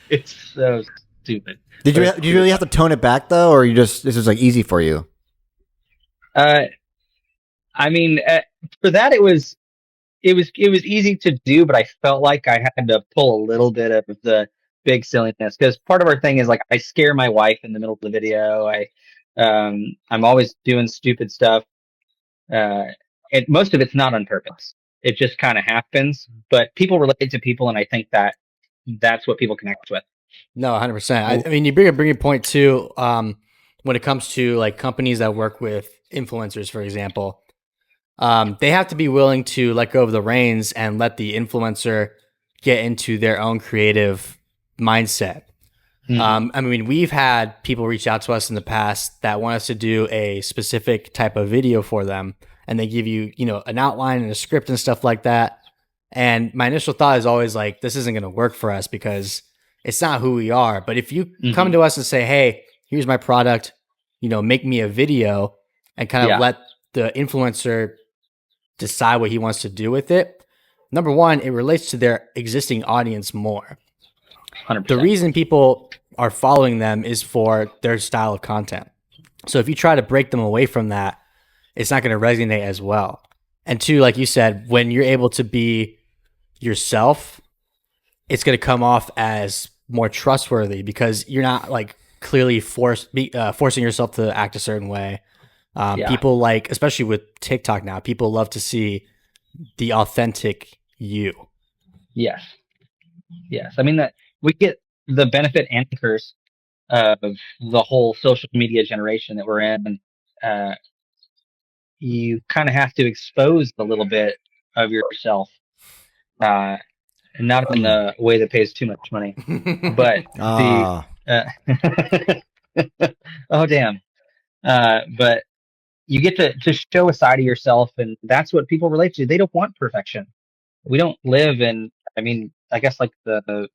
It's so stupid. Did you really have to tone it back though, or this is like easy for you? I mean, for that it was easy to do, but I felt like I had to pull a little bit of the big silliness because part of our thing is like I scare my wife in the middle of the video. I'm always doing stupid stuff. Most of it's not on purpose. It just kind of happens, but people relate to people, and I think that's what people connect with. No, 100%. I mean, you bring a point too. When it comes to like companies that work with influencers, for example, they have to be willing to let go of the reins and let the influencer get into their own creative mindset. I mean, we've had people reach out to us in the past that want us to do a specific type of video for them, and they give you, an outline and a script and stuff like that. And my initial thought is always like, this isn't going to work for us because it's not who we are. But if you come to us and say, hey, here's my product, make me a video, and kind of let the influencer decide what he wants to do with it. Number one, it relates to their existing audience more. 100%. The reason people are following them is for their style of content. So if you try to break them away from that, it's not going to resonate as well. And two, like you said, when you're able to be yourself, it's going to come off as more trustworthy because you're not like clearly forcing yourself to act a certain way. People like, especially with TikTok now, people love to see the authentic you. Yes. I mean that we get the benefit and curse of the whole social media generation that we're in. You kind of have to expose a little bit of yourself, and not in the way that pays too much money, but oh damn, but you get to show a side of yourself, and that's what people relate to. They don't want perfection. We don't live in, I mean, I guess like the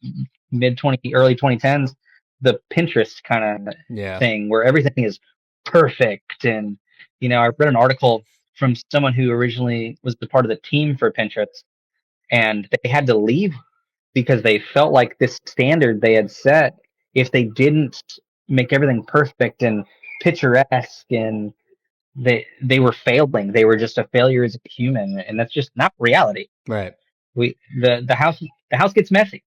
early 2010s, the Pinterest kind of thing where everything is perfect. And, I read an article from someone who originally was the part of the team for Pinterest, and they had to leave because they felt like this standard they had set, if they didn't make everything perfect and picturesque, and they were failing. They were just a failure as a human, and that's just not reality. Right. The house gets messy.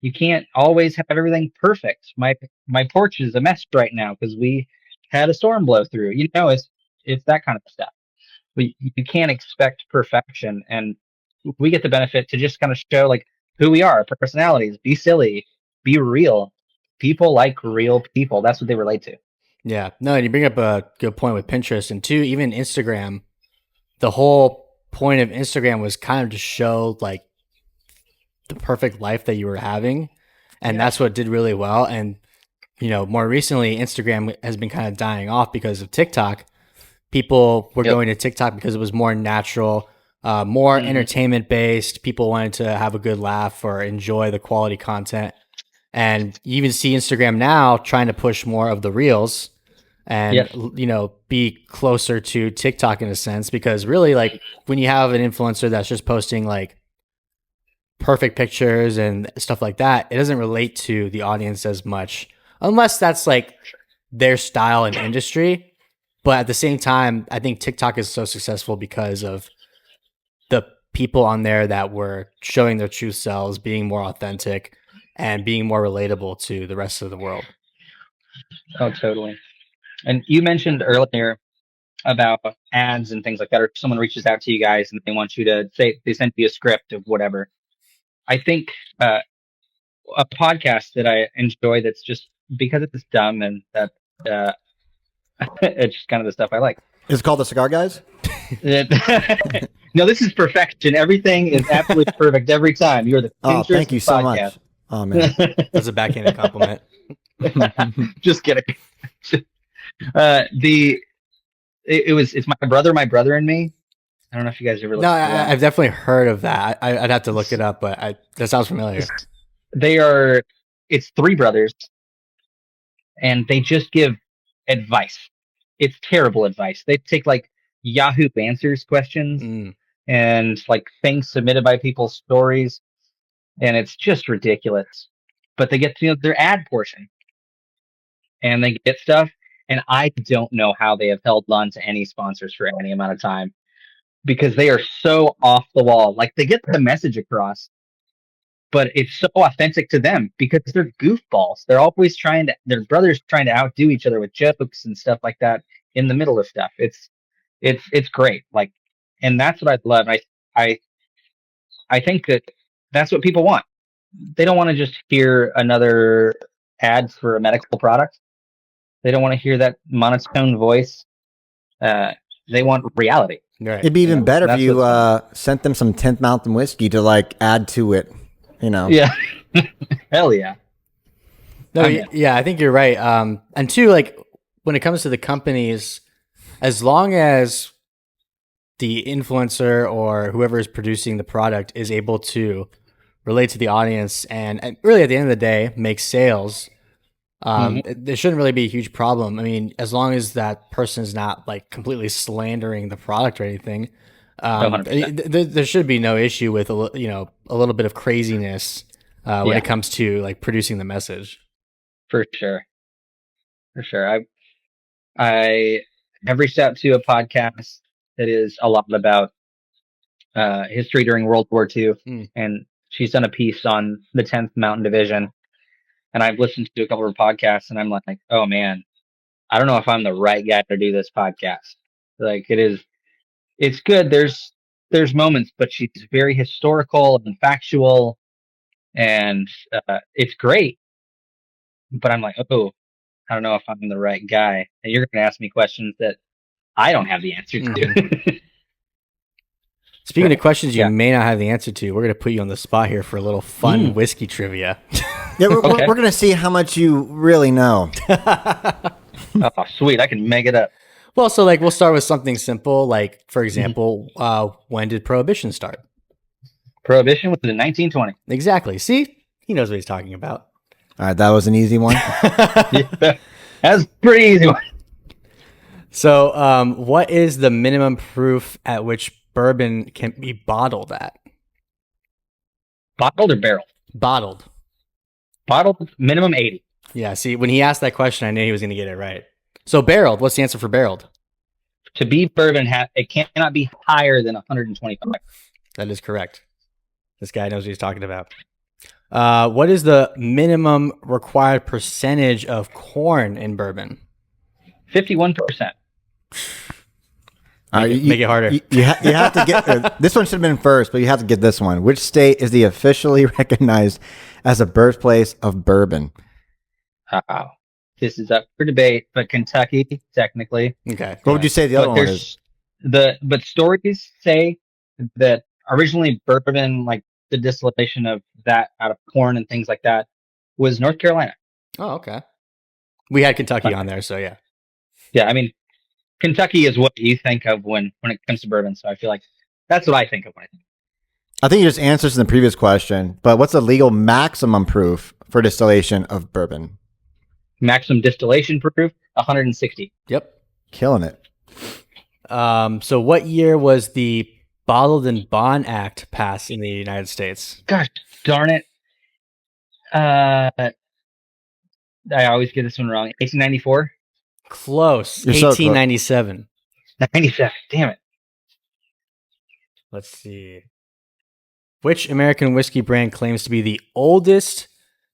You can't always have everything perfect. My porch is a mess right now because we had a storm blow through. It's that kind of stuff. You can't expect perfection, and we get the benefit to just kind of show like who we are, our personalities, be silly, be real. People like real people. That's what they relate to. Yeah. No, and you bring up a good point with Pinterest, and two, even Instagram. The whole point of Instagram was kind of to show like the perfect life that you were having, and that's what did really well. And more recently, Instagram has been kind of dying off because of TikTok. People were going to TikTok because it was more natural, more entertainment based. People wanted to have a good laugh or enjoy the quality content. And you even see Instagram now trying to push more of the reels and, be closer to TikTok in a sense, because really like when you have an influencer that's just posting like perfect pictures and stuff like that, it doesn't relate to the audience as much unless that's like their style and industry. But at the same time, I think TikTok is so successful because of the people on there that were showing their true selves, being more authentic and being more relatable to the rest of the world. Oh, totally. And you mentioned earlier about ads and things like that, or if someone reaches out to you guys and they want you to say, they send you a script of whatever. I think a podcast that I enjoy that's just because it's dumb and that it's just kind of the stuff I like. Is it called the Cigar Guys? No, this is perfection. Everything is absolutely perfect every time. You're the Pinterest thank you so podcast. much. Oh man, That's a backhanded compliment. Just kidding. It's my brother and me. I don't know if you guys ever. No, I've definitely heard of that. I'd have to look it up, but that sounds familiar. It's three brothers, and they just give advice. It's terrible advice. They take like Yahoo Answers questions and like things submitted by people's stories, and it's just ridiculous. But they get their ad portion, and they get stuff. And I don't know how they have held on to any sponsors for any amount of time, because they are so off the wall. Like they get the message across, but it's so authentic to them because they're goofballs. They're always their brothers trying to outdo each other with jokes and stuff like that in the middle of stuff. It's great. Like, and that's what I love. I think that's what people want. They don't want to just hear another ad for a medical product. They don't want to hear that monotone voice. They want reality. Right. it'd be even better if you sent them some 10th Mountain whiskey to like add to it. Yeah. Hell yeah. No, I think you're right. And two, like when it comes to the companies, as long as the influencer or whoever is producing the product is able to relate to the audience and really at the end of the day make sales, there shouldn't really be a huge problem. I mean, as long as that person is not like completely slandering the product or anything, there should be no issue with a little bit of craziness when it comes to like producing the message. For sure. I have reached out to a podcast that is a lot about history during World War II, and she's done a piece on the 10th Mountain Division. And I've listened to a couple of her podcasts, and I'm like, oh man, I don't know if I'm the right guy to do this podcast. Like it's good. There's moments, but she's very historical and factual, and it's great. But I'm like, oh, I don't know if I'm the right guy. And you're going to ask me questions that I don't have the answer to. Speaking of questions you may not have the answer to, we're going to put you on the spot here for a little fun whiskey trivia. Yeah, we're going to see how much you really know. Oh, sweet. I can make it up. Well, so like we'll start with something simple. Like, for example, when did Prohibition start? Prohibition was in 1920. Exactly. See? He knows what he's talking about. All right, that was an easy one. Yeah, that's a pretty easy one. So what is the minimum proof at which bourbon can be bottled at? Bottled or barreled? Bottled. Bottled, minimum 80. Yeah, see, when he asked that question, I knew he was going to get it right. So barreled, what's the answer for barreled? To be bourbon, it cannot be higher than 125. That is correct. This guy knows what he's talking about. What is the minimum required percentage of corn in bourbon? 51%. Make it harder. You have to get this one should have been first, but you have to get this one. Which state is the officially recognized as a birthplace of bourbon? this is up for debate, but Kentucky, technically. Okay. What would you say the other one is? But stories say that originally bourbon, like the distillation of that out of corn and things like that, was North Carolina. Oh, okay. We had Kentucky on there, so yeah. Yeah, I mean, Kentucky is what you think of when it comes to bourbon. So I feel like that's what I think of when I think. I think you just answered in the previous question, but what's the legal maximum proof for distillation of bourbon? Maximum distillation proof, 160. Yep. Killing it. So what year was the Bottled in Bond Act passed in the United States? Gosh darn it. I always get this one wrong. 1894? Close. You're so close. 1897. 97. Damn it. Let's see. Which American whiskey brand claims to be the oldest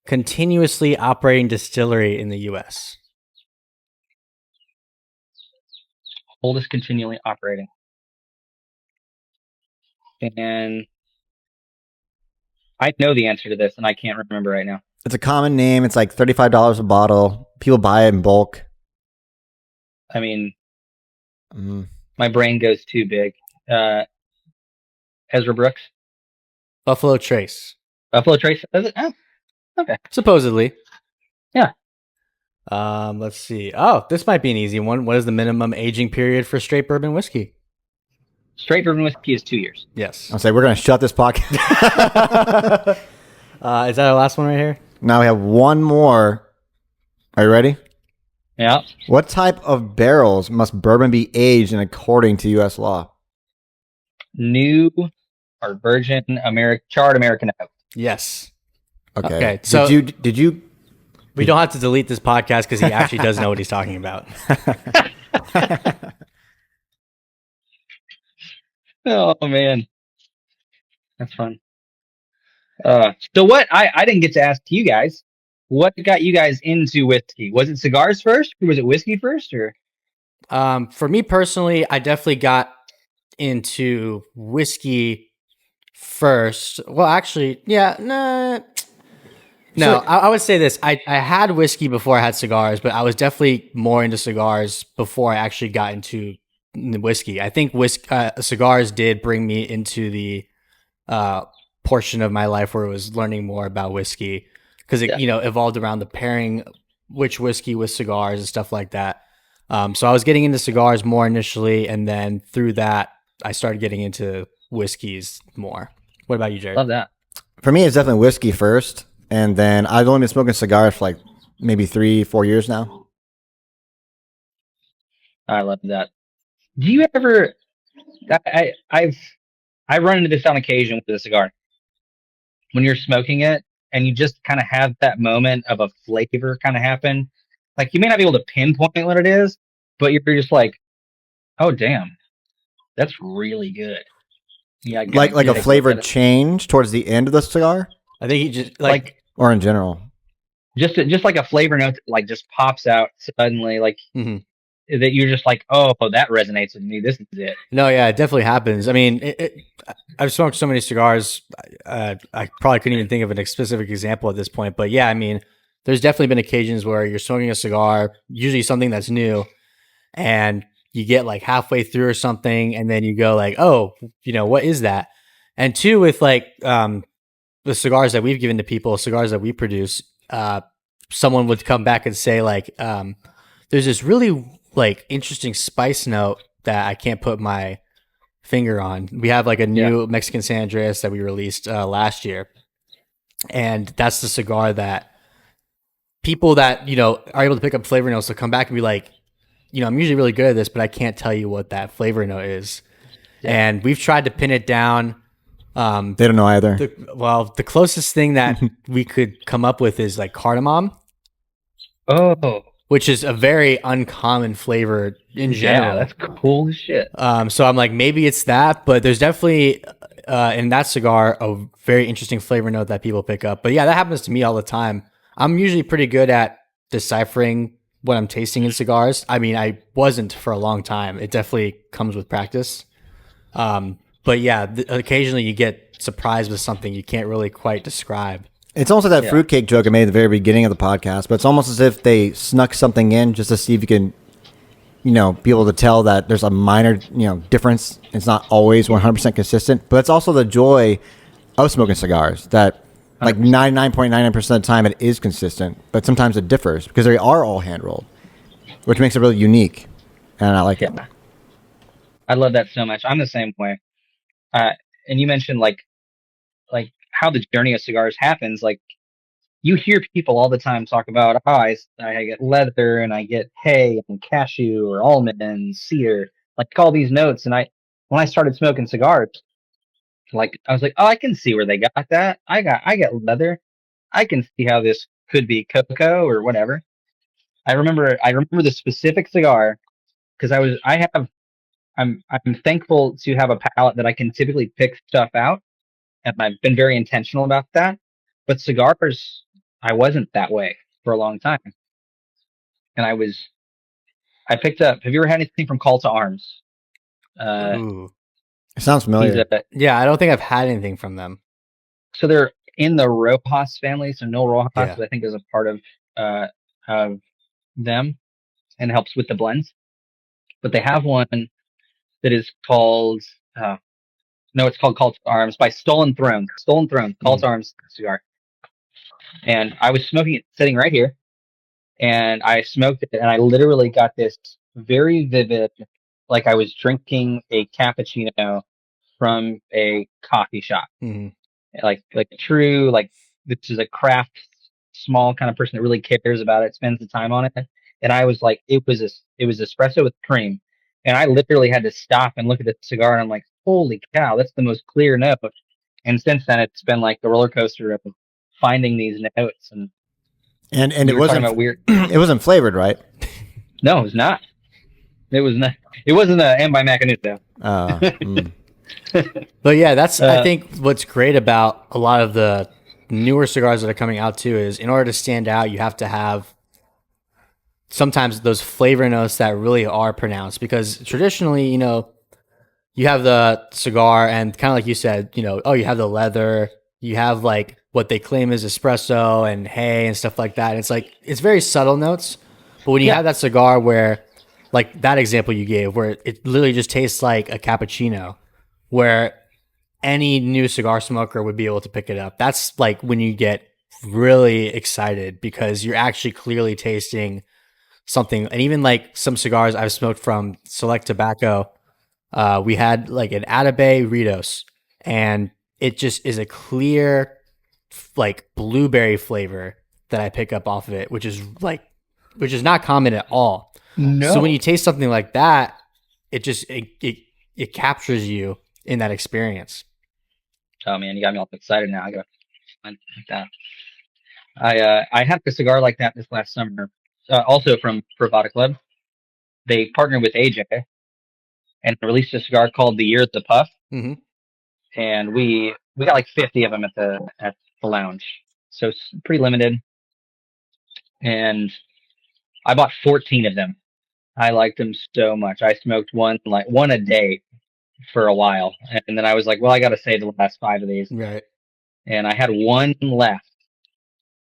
continuously operating distillery in the U.S.? Oldest continually operating. And I know the answer to this, and I can't remember right now. It's a common name. It's like $35 a bottle. People buy it in bulk. I mean, my brain goes too big. Ezra Brooks? Buffalo Trace. Buffalo Trace? Is it? Oh, okay. Supposedly. Yeah. Let's see. Oh, this might be an easy one. What is the minimum aging period for straight bourbon whiskey? Straight bourbon whiskey is 2 years. Yes. I'll say we're going to shut this podcast. Is that our last one right here? Now we have one more. Are you ready? Yeah. What type of barrels must bourbon be aged in according to U.S. law? New or virgin charred American oak. Yes. Okay. So did you? We don't have to delete this podcast because he actually does know what he's talking about. Oh man, that's fun. So what? I didn't get to ask you guys. What got you guys into whiskey? Was it cigars first, or was it whiskey first, or? For me personally, I definitely got into whiskey first. Well, actually, yeah, no. I would say this. I had whiskey before I had cigars, but I was definitely more into cigars before I actually got into whiskey. I think cigars did bring me into the portion of my life where it was learning more about whiskey because it evolved around the pairing which whiskey with cigars and stuff like that. So I was getting into cigars more initially, and then through that, I started getting into whiskeys more. What about you, Jared? Love that. For me, it's definitely whiskey first, and then I've only been smoking cigars for like maybe 3-4 years now. I love that. Do you ever? I run into this on occasion with a cigar. When you're smoking it, and you just kind of have that moment of a flavor kind of happen. Like you may not be able to pinpoint what it is, but you're just like, oh damn, that's really good. Yeah, like a flavor change towards the end of the cigar. I think he just like or in general, just like a flavor note that like just pops out suddenly, like that you're just like, oh, that resonates with me. This is it. No, yeah, it definitely happens. I mean, I've smoked so many cigars, I probably couldn't even think of a specific example at this point. But yeah, I mean, there's definitely been occasions where you're smoking a cigar, usually something that's new, and you get like halfway through or something, and then you go like, oh, what is that? And two, with like the cigars that we've given to people, cigars that we produce, someone would come back and say like, there's this really like interesting spice note that I can't put my finger on. We have like a new Mexican San Andreas that we released last year, and that's the cigar that people that are able to pick up flavor notes will come back and be like, I'm usually really good at this, but I can't tell you what that flavor note is. And we've tried to pin it down. They don't know either. The closest thing that we could come up with is like cardamom. Oh, which is a very uncommon flavor in general. Yeah, that's cool as shit. So I'm like, maybe it's that, but there's definitely in that cigar a very interesting flavor note that people pick up. But yeah, that happens to me all the time. I'm usually pretty good at deciphering what I'm tasting in cigars. I mean, I wasn't for a long time. It definitely comes with practice. But yeah, occasionally you get surprised with something you can't really quite describe. It's almost like that Yeah. fruitcake joke I made at the very beginning of the podcast, but it's almost as if they snuck something in just to see if you can, be able to tell that there's a minor, difference. It's not always 100% consistent, but it's also the joy of smoking cigars that like 99.99% of the time it is consistent, but sometimes it differs because they are all hand rolled, which makes it really unique. And I like it. Yeah. I love that so much. I'm the same way. And you mentioned like how the journey of cigars happens. Like you hear people all the time talk about, oh, I get leather and I get hay and cashew or almond and cedar, like all these notes. And when I started smoking cigars, like I was like, oh, I can see where they got that. I get leather. I can see how this could be cocoa or whatever. I remember the specific cigar because I'm thankful to have a palate that I can typically pick stuff out, and I've been very intentional about that. But cigars, I wasn't that way for a long time, and I picked up. Have you ever had anything from Call to Arms? Ooh. It sounds familiar. Yeah, I don't think I've had anything from them. So they're in the Rojas family. So Noel Rojas, Yeah. I think, is a part of them and helps with the blends. But they have one that is called no, it's called Call to Arms by Stolen Throne. Stolen Throne, Call to Arms cigar. And I was smoking it sitting right here, and I smoked it, and I literally got this very vivid, like I was drinking a cappuccino from a coffee shop. Mm-hmm. Like true, like this is a craft, small kind of person that really cares about it, spends the time on it. And I was like, it was espresso with cream, and I literally had to stop and look at the cigar, and I'm like, holy cow, that's the most clear note. And since then, it's been like the roller coaster of finding these notes. And it were wasn't talking about weird. It wasn't flavored, right? No, it was not. It was not. It wasn't a M by Macanudo. But yeah, that's I think what's great about a lot of the newer cigars that are coming out too is in order to stand out, you have to have sometimes those flavor notes that really are pronounced, because traditionally, you have the cigar and kind of like you said, oh, you have the leather, you have like what they claim is espresso and hay and stuff like that. And it's like, it's very subtle notes, but when you have that cigar where, like that example you gave, where it literally just tastes like a cappuccino, where any new cigar smoker would be able to pick it up. That's like when you get really excited because you're actually clearly tasting something. And even like some cigars I've smoked from Select Tobacco, we had like an Atabey Ritos, and it just is a clear like blueberry flavor that I pick up off of it, which is not common at all. No. So when you taste something like that, it captures you in that experience. Oh man, you got me all excited now. I got like that. I had a cigar like that this last summer, also from Bravada Club. They partnered with AJ and released a cigar called the Year of the Puff. Mm-hmm. And we got like 50 of them at the lounge, so it's pretty limited. And I bought 14 of them. I liked them so much. I smoked one a day for a while, and then I was like, well, I got to save the last 5 of these. Right. And I had one left,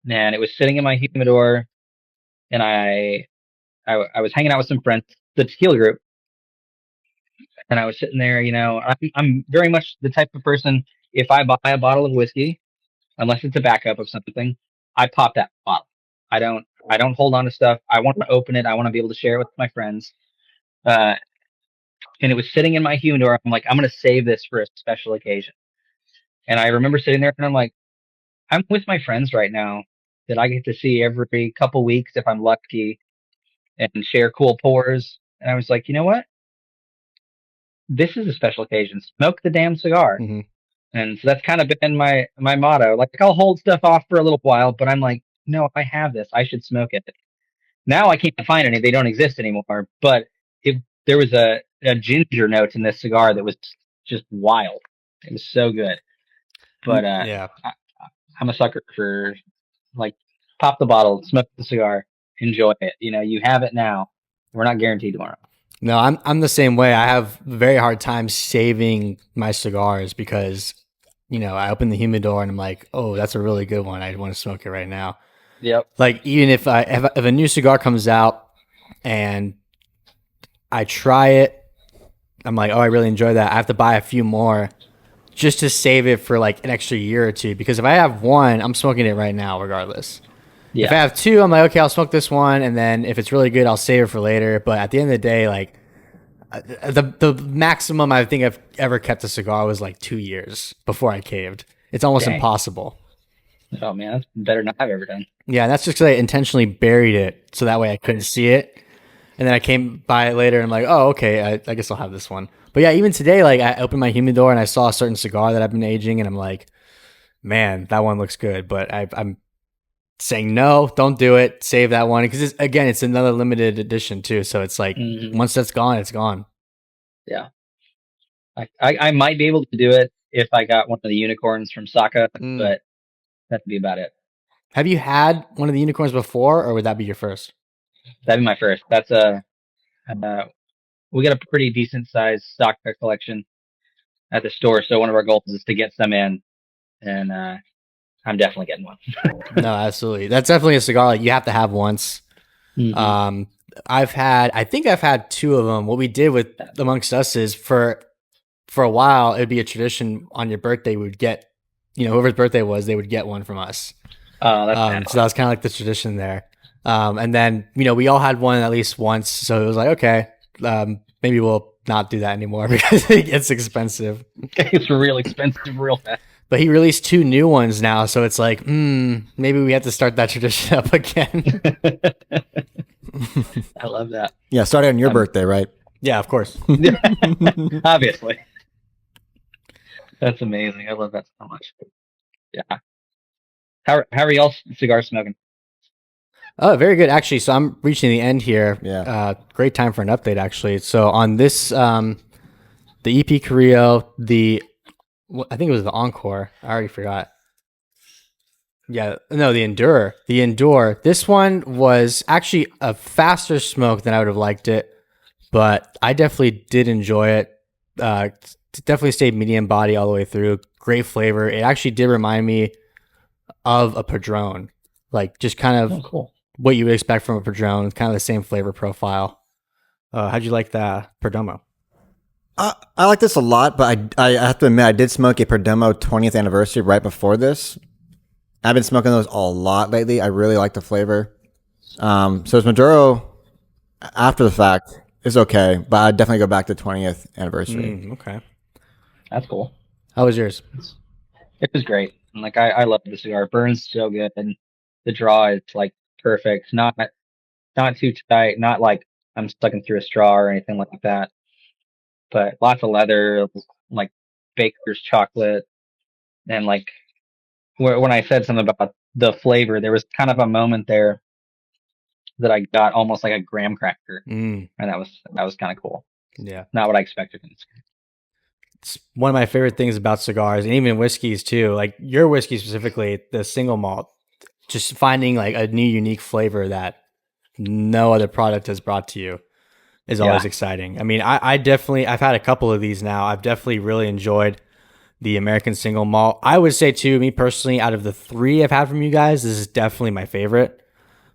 and it was sitting in my humidor, and I was hanging out with some friends, the tequila group, and I was sitting there. I'm very much the type of person, if I buy a bottle of whiskey, unless it's a backup of something, I pop that bottle. I don't hold on to stuff. I want to open it. I want to be able to share it with my friends. And it was sitting in my humidor. I'm like, I'm going to save this for a special occasion. And I remember sitting there and I'm like, I'm with my friends right now that I get to see every couple weeks if I'm lucky and share cool pours. And I was like, you know what? This is a special occasion. Smoke the damn cigar. Mm-hmm. And so that's kind of been my motto. Like, I'll hold stuff off for a little while, but I'm like, no, I have this. I should smoke it. Now I can't find any. They don't exist anymore. But there was a ginger note in this cigar that was just wild. It was so good. But yeah, I'm a sucker for like pop the bottle, smoke the cigar, enjoy it. You have it now. We're not guaranteed tomorrow. No, I'm the same way. I have a very hard time saving my cigars because I open the humidor and I'm like, oh, that's a really good one. I want to smoke it right now. Yep. Like even if a new cigar comes out and I try it, I'm like, oh, I really enjoy that. I have to buy a few more just to save it for like an extra year or two. Because if I have one, I'm smoking it right now, regardless. Yeah. If I have two, I'm like, okay, I'll smoke this one, and then if it's really good, I'll save it for later. But at the end of the day, like the maximum I think I've ever kept a cigar was like 2 years before I caved. It's almost Dang. impossible. Oh man, that's better than I've ever done. Yeah, and that's just because I intentionally buried it so that way I couldn't see it. And then I came by it later and I'm like, oh, okay, I guess I'll have this one. But yeah, even today, like I opened my humidor and I saw a certain cigar that I've been aging and I'm like, man, that one looks good. But I'm saying, no, don't do it. Save that one. Because again, it's another limited edition too. So it's like, once that's gone, it's gone. Yeah. I might be able to do it if I got one of the unicorns from Saka, but that'd be about it. Have you had one of the unicorns before, or would that be your first? That'd be my first. That's we got a pretty decent sized stock collection at the store, so one of our goals is to get some in, and I'm definitely getting one. No, absolutely. That's definitely a cigar like you have to have once. Mhm. I think I've had two of them. What we did with amongst us is for a while it'd be a tradition on your birthday we would get, whoever's birthday was, they would get one from us. Oh, that's so that was kind of like the tradition there. And then we all had one at least once, so it was like, okay, maybe we'll not do that anymore because it gets expensive. It's real expensive real fast. But he released two new ones now, so it's like, maybe we have to start that tradition up again. I love that. Yeah, started on your birthday, right? Yeah, of course. Obviously. That's amazing. I love that so much. Yeah. How are y'all cigar smoking? Oh, very good. Actually, so I'm reaching the end here. Yeah. Great time for an update, actually. So on this, the EP Carrillo, I think it was the Encore. I already forgot. Yeah, no, the Endure. The Endure. This one was actually a faster smoke than I would have liked it, but I definitely did enjoy it. Definitely stayed medium body all the way through. Great flavor. It actually did remind me of a Padron, like just kind of cool. What you would expect from a Padron, kind of the same flavor profile. How'd you like the Perdomo? I like this a lot, but I have to admit I did smoke a Perdomo 20th anniversary right before this. I've been smoking those a lot lately. I really like the flavor. So his Maduro after the fact is okay, but I'd definitely go back to 20th anniversary. Okay. That's cool. How was yours? It was great. Like I love the cigar. It burns so good, and the draw is like perfect. Not too tight. Not like I'm sucking through a straw or anything like that. But lots of leather, like baker's chocolate, and like when I said something about the flavor, there was kind of a moment there that I got almost like a graham cracker, and that was kind of cool. Yeah, not what I expected. It's one of my favorite things about cigars, and even whiskeys too. Like your whiskey specifically, the single malt, just finding like a new unique flavor that no other product has brought to you is always exciting. I mean, I've had a couple of these now. I've definitely really enjoyed the American single malt. I would say too, me personally, out of the three I've had from you guys, this is definitely my favorite.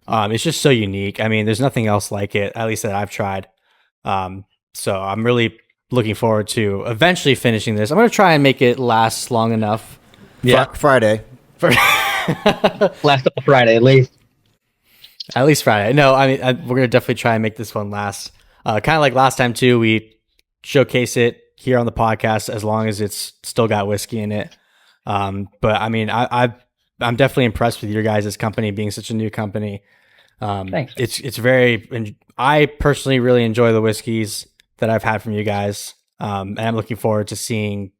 It's just so unique. I mean, there's nothing else like it, at least that I've tried. So I'm really looking forward to eventually finishing this. I'm going to try and make it last long enough. Yeah. Friday. Last Friday, at least. At least Friday. No, I mean, we're going to definitely try and make this one last. Kind of like last time too, we showcase it here on the podcast as long as it's still got whiskey in it. But I mean, I'm definitely impressed with your guys' company being such a new company. Thanks. It's very, I personally really enjoy the whiskeys that I've had from you guys. And I'm looking forward to seeing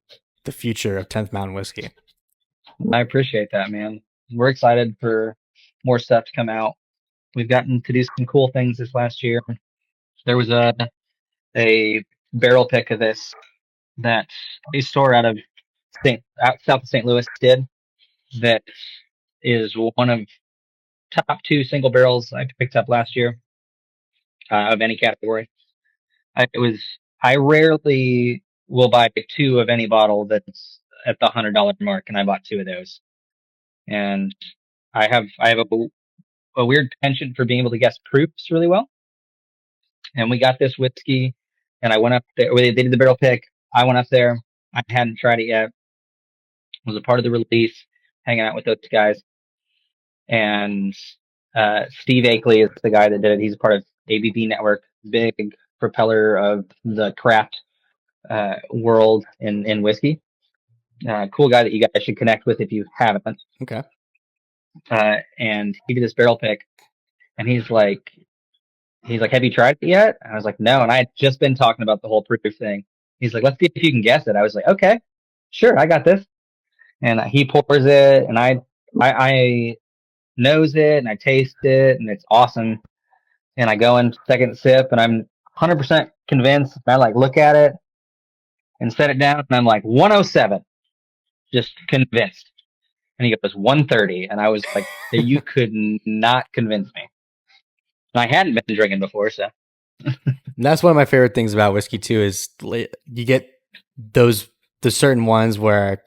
the future of 10th Mountain Whiskey. I appreciate that, man. We're excited for more stuff to come out. We've gotten to do some cool things this last year. There was a barrel pick of this that a store out south of St. Louis did that is one of top 2 single barrels I picked up last year of any category. I rarely will buy 2 of any bottle that's at the $100 mark, and I bought 2 of those. And I have a weird penchant for being able to guess proofs really well. And we got this whiskey, and I went up there. They did the barrel pick. I went up there. I hadn't tried it yet. Was a part of the release, hanging out with those guys. And Steve Akeley is the guy that did it. He's a part of ABV Network, big propeller of the craft world in whiskey. Cool guy that you guys should connect with if you haven't. Okay. And he did this barrel pick, and he's like, have you tried it yet? And I was like, no. And I had just been talking about the whole proof thing. He's like, let's see if you can guess it. I was like, okay, sure, I got this. And he pours it, and I nose it, and I taste it, and it's awesome. And I go in second sip, and I'm 100% convinced. I like look at it and set it down, and I'm like 107, just convinced. And he goes 130, and I was like, you could not convince me. And I hadn't been drinking before, so. And that's one of my favorite things about whiskey too, is you get the certain ones where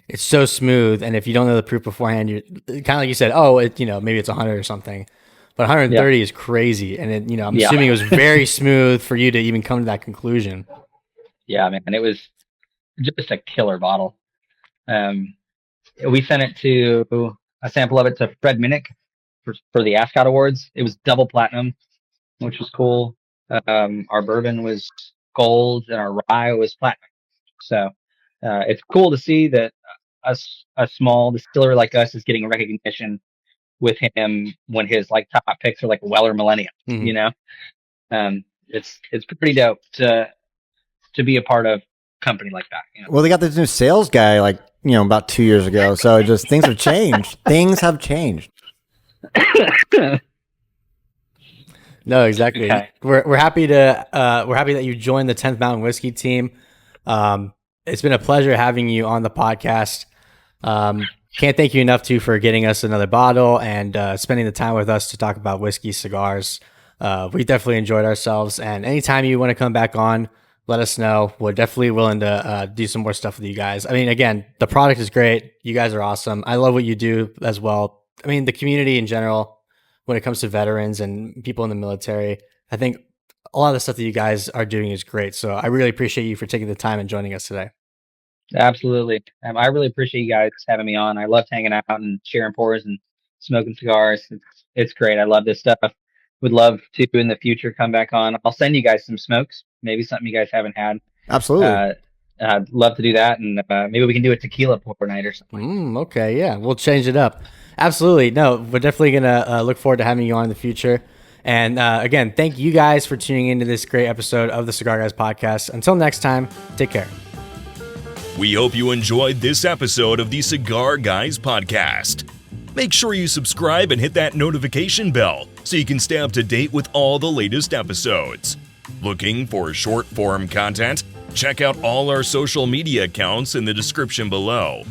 it's so smooth, and if you don't know the proof beforehand, you're kind of like you said, maybe it's 100 or something, but 130 is crazy. And I'm assuming it was very smooth for you to even come to that conclusion. Yeah, man, it was just a killer bottle. We sent it to a sample of it to Fred Minnick for the Ascot Awards. It was double platinum, which was cool. Our bourbon was gold, and our rye was platinum. So it's cool to see that a small distiller like us is getting recognition with him when his like top picks are like Weller Millennium. Mm-hmm. It's pretty dope to be a part of a company like that. Well, they got this new sales guy about 2 years ago. So just things have changed. Things have changed. No, exactly. Okay. We're happy that you joined the 10th Mountain Whiskey team. It's been a pleasure having you on the podcast. Can't thank you enough too for getting us another bottle and spending the time with us to talk about whiskey, cigars. We definitely enjoyed ourselves, and anytime you want to come back on, let us know. We're definitely willing to do some more stuff with you guys. I mean, again, the product is great. You guys are awesome. I love what you do as well. I mean, the community in general, when it comes to veterans and people in the military, I think a lot of the stuff that you guys are doing is great. So I really appreciate you for taking the time and joining us today. Absolutely. I really appreciate you guys having me on. I loved hanging out and sharing pours and smoking cigars. It's great. I love this stuff. Would love to in the future come back on. I'll send you guys some smokes, maybe something you guys haven't had. Absolutely. I'd love to do that, and maybe we can do a tequila pour night or something. Okay, yeah, we'll change it up. Absolutely. No, we're definitely gonna look forward to having you on in the future. And again, thank you guys for tuning into this great episode of the Cigar Guys podcast. Until next time, take care. We hope you enjoyed this episode of the Cigar Guys podcast. Make sure you subscribe and hit that notification bell so you can stay up to date with all the latest episodes. Looking for short form content? Check out all our social media accounts in the description below.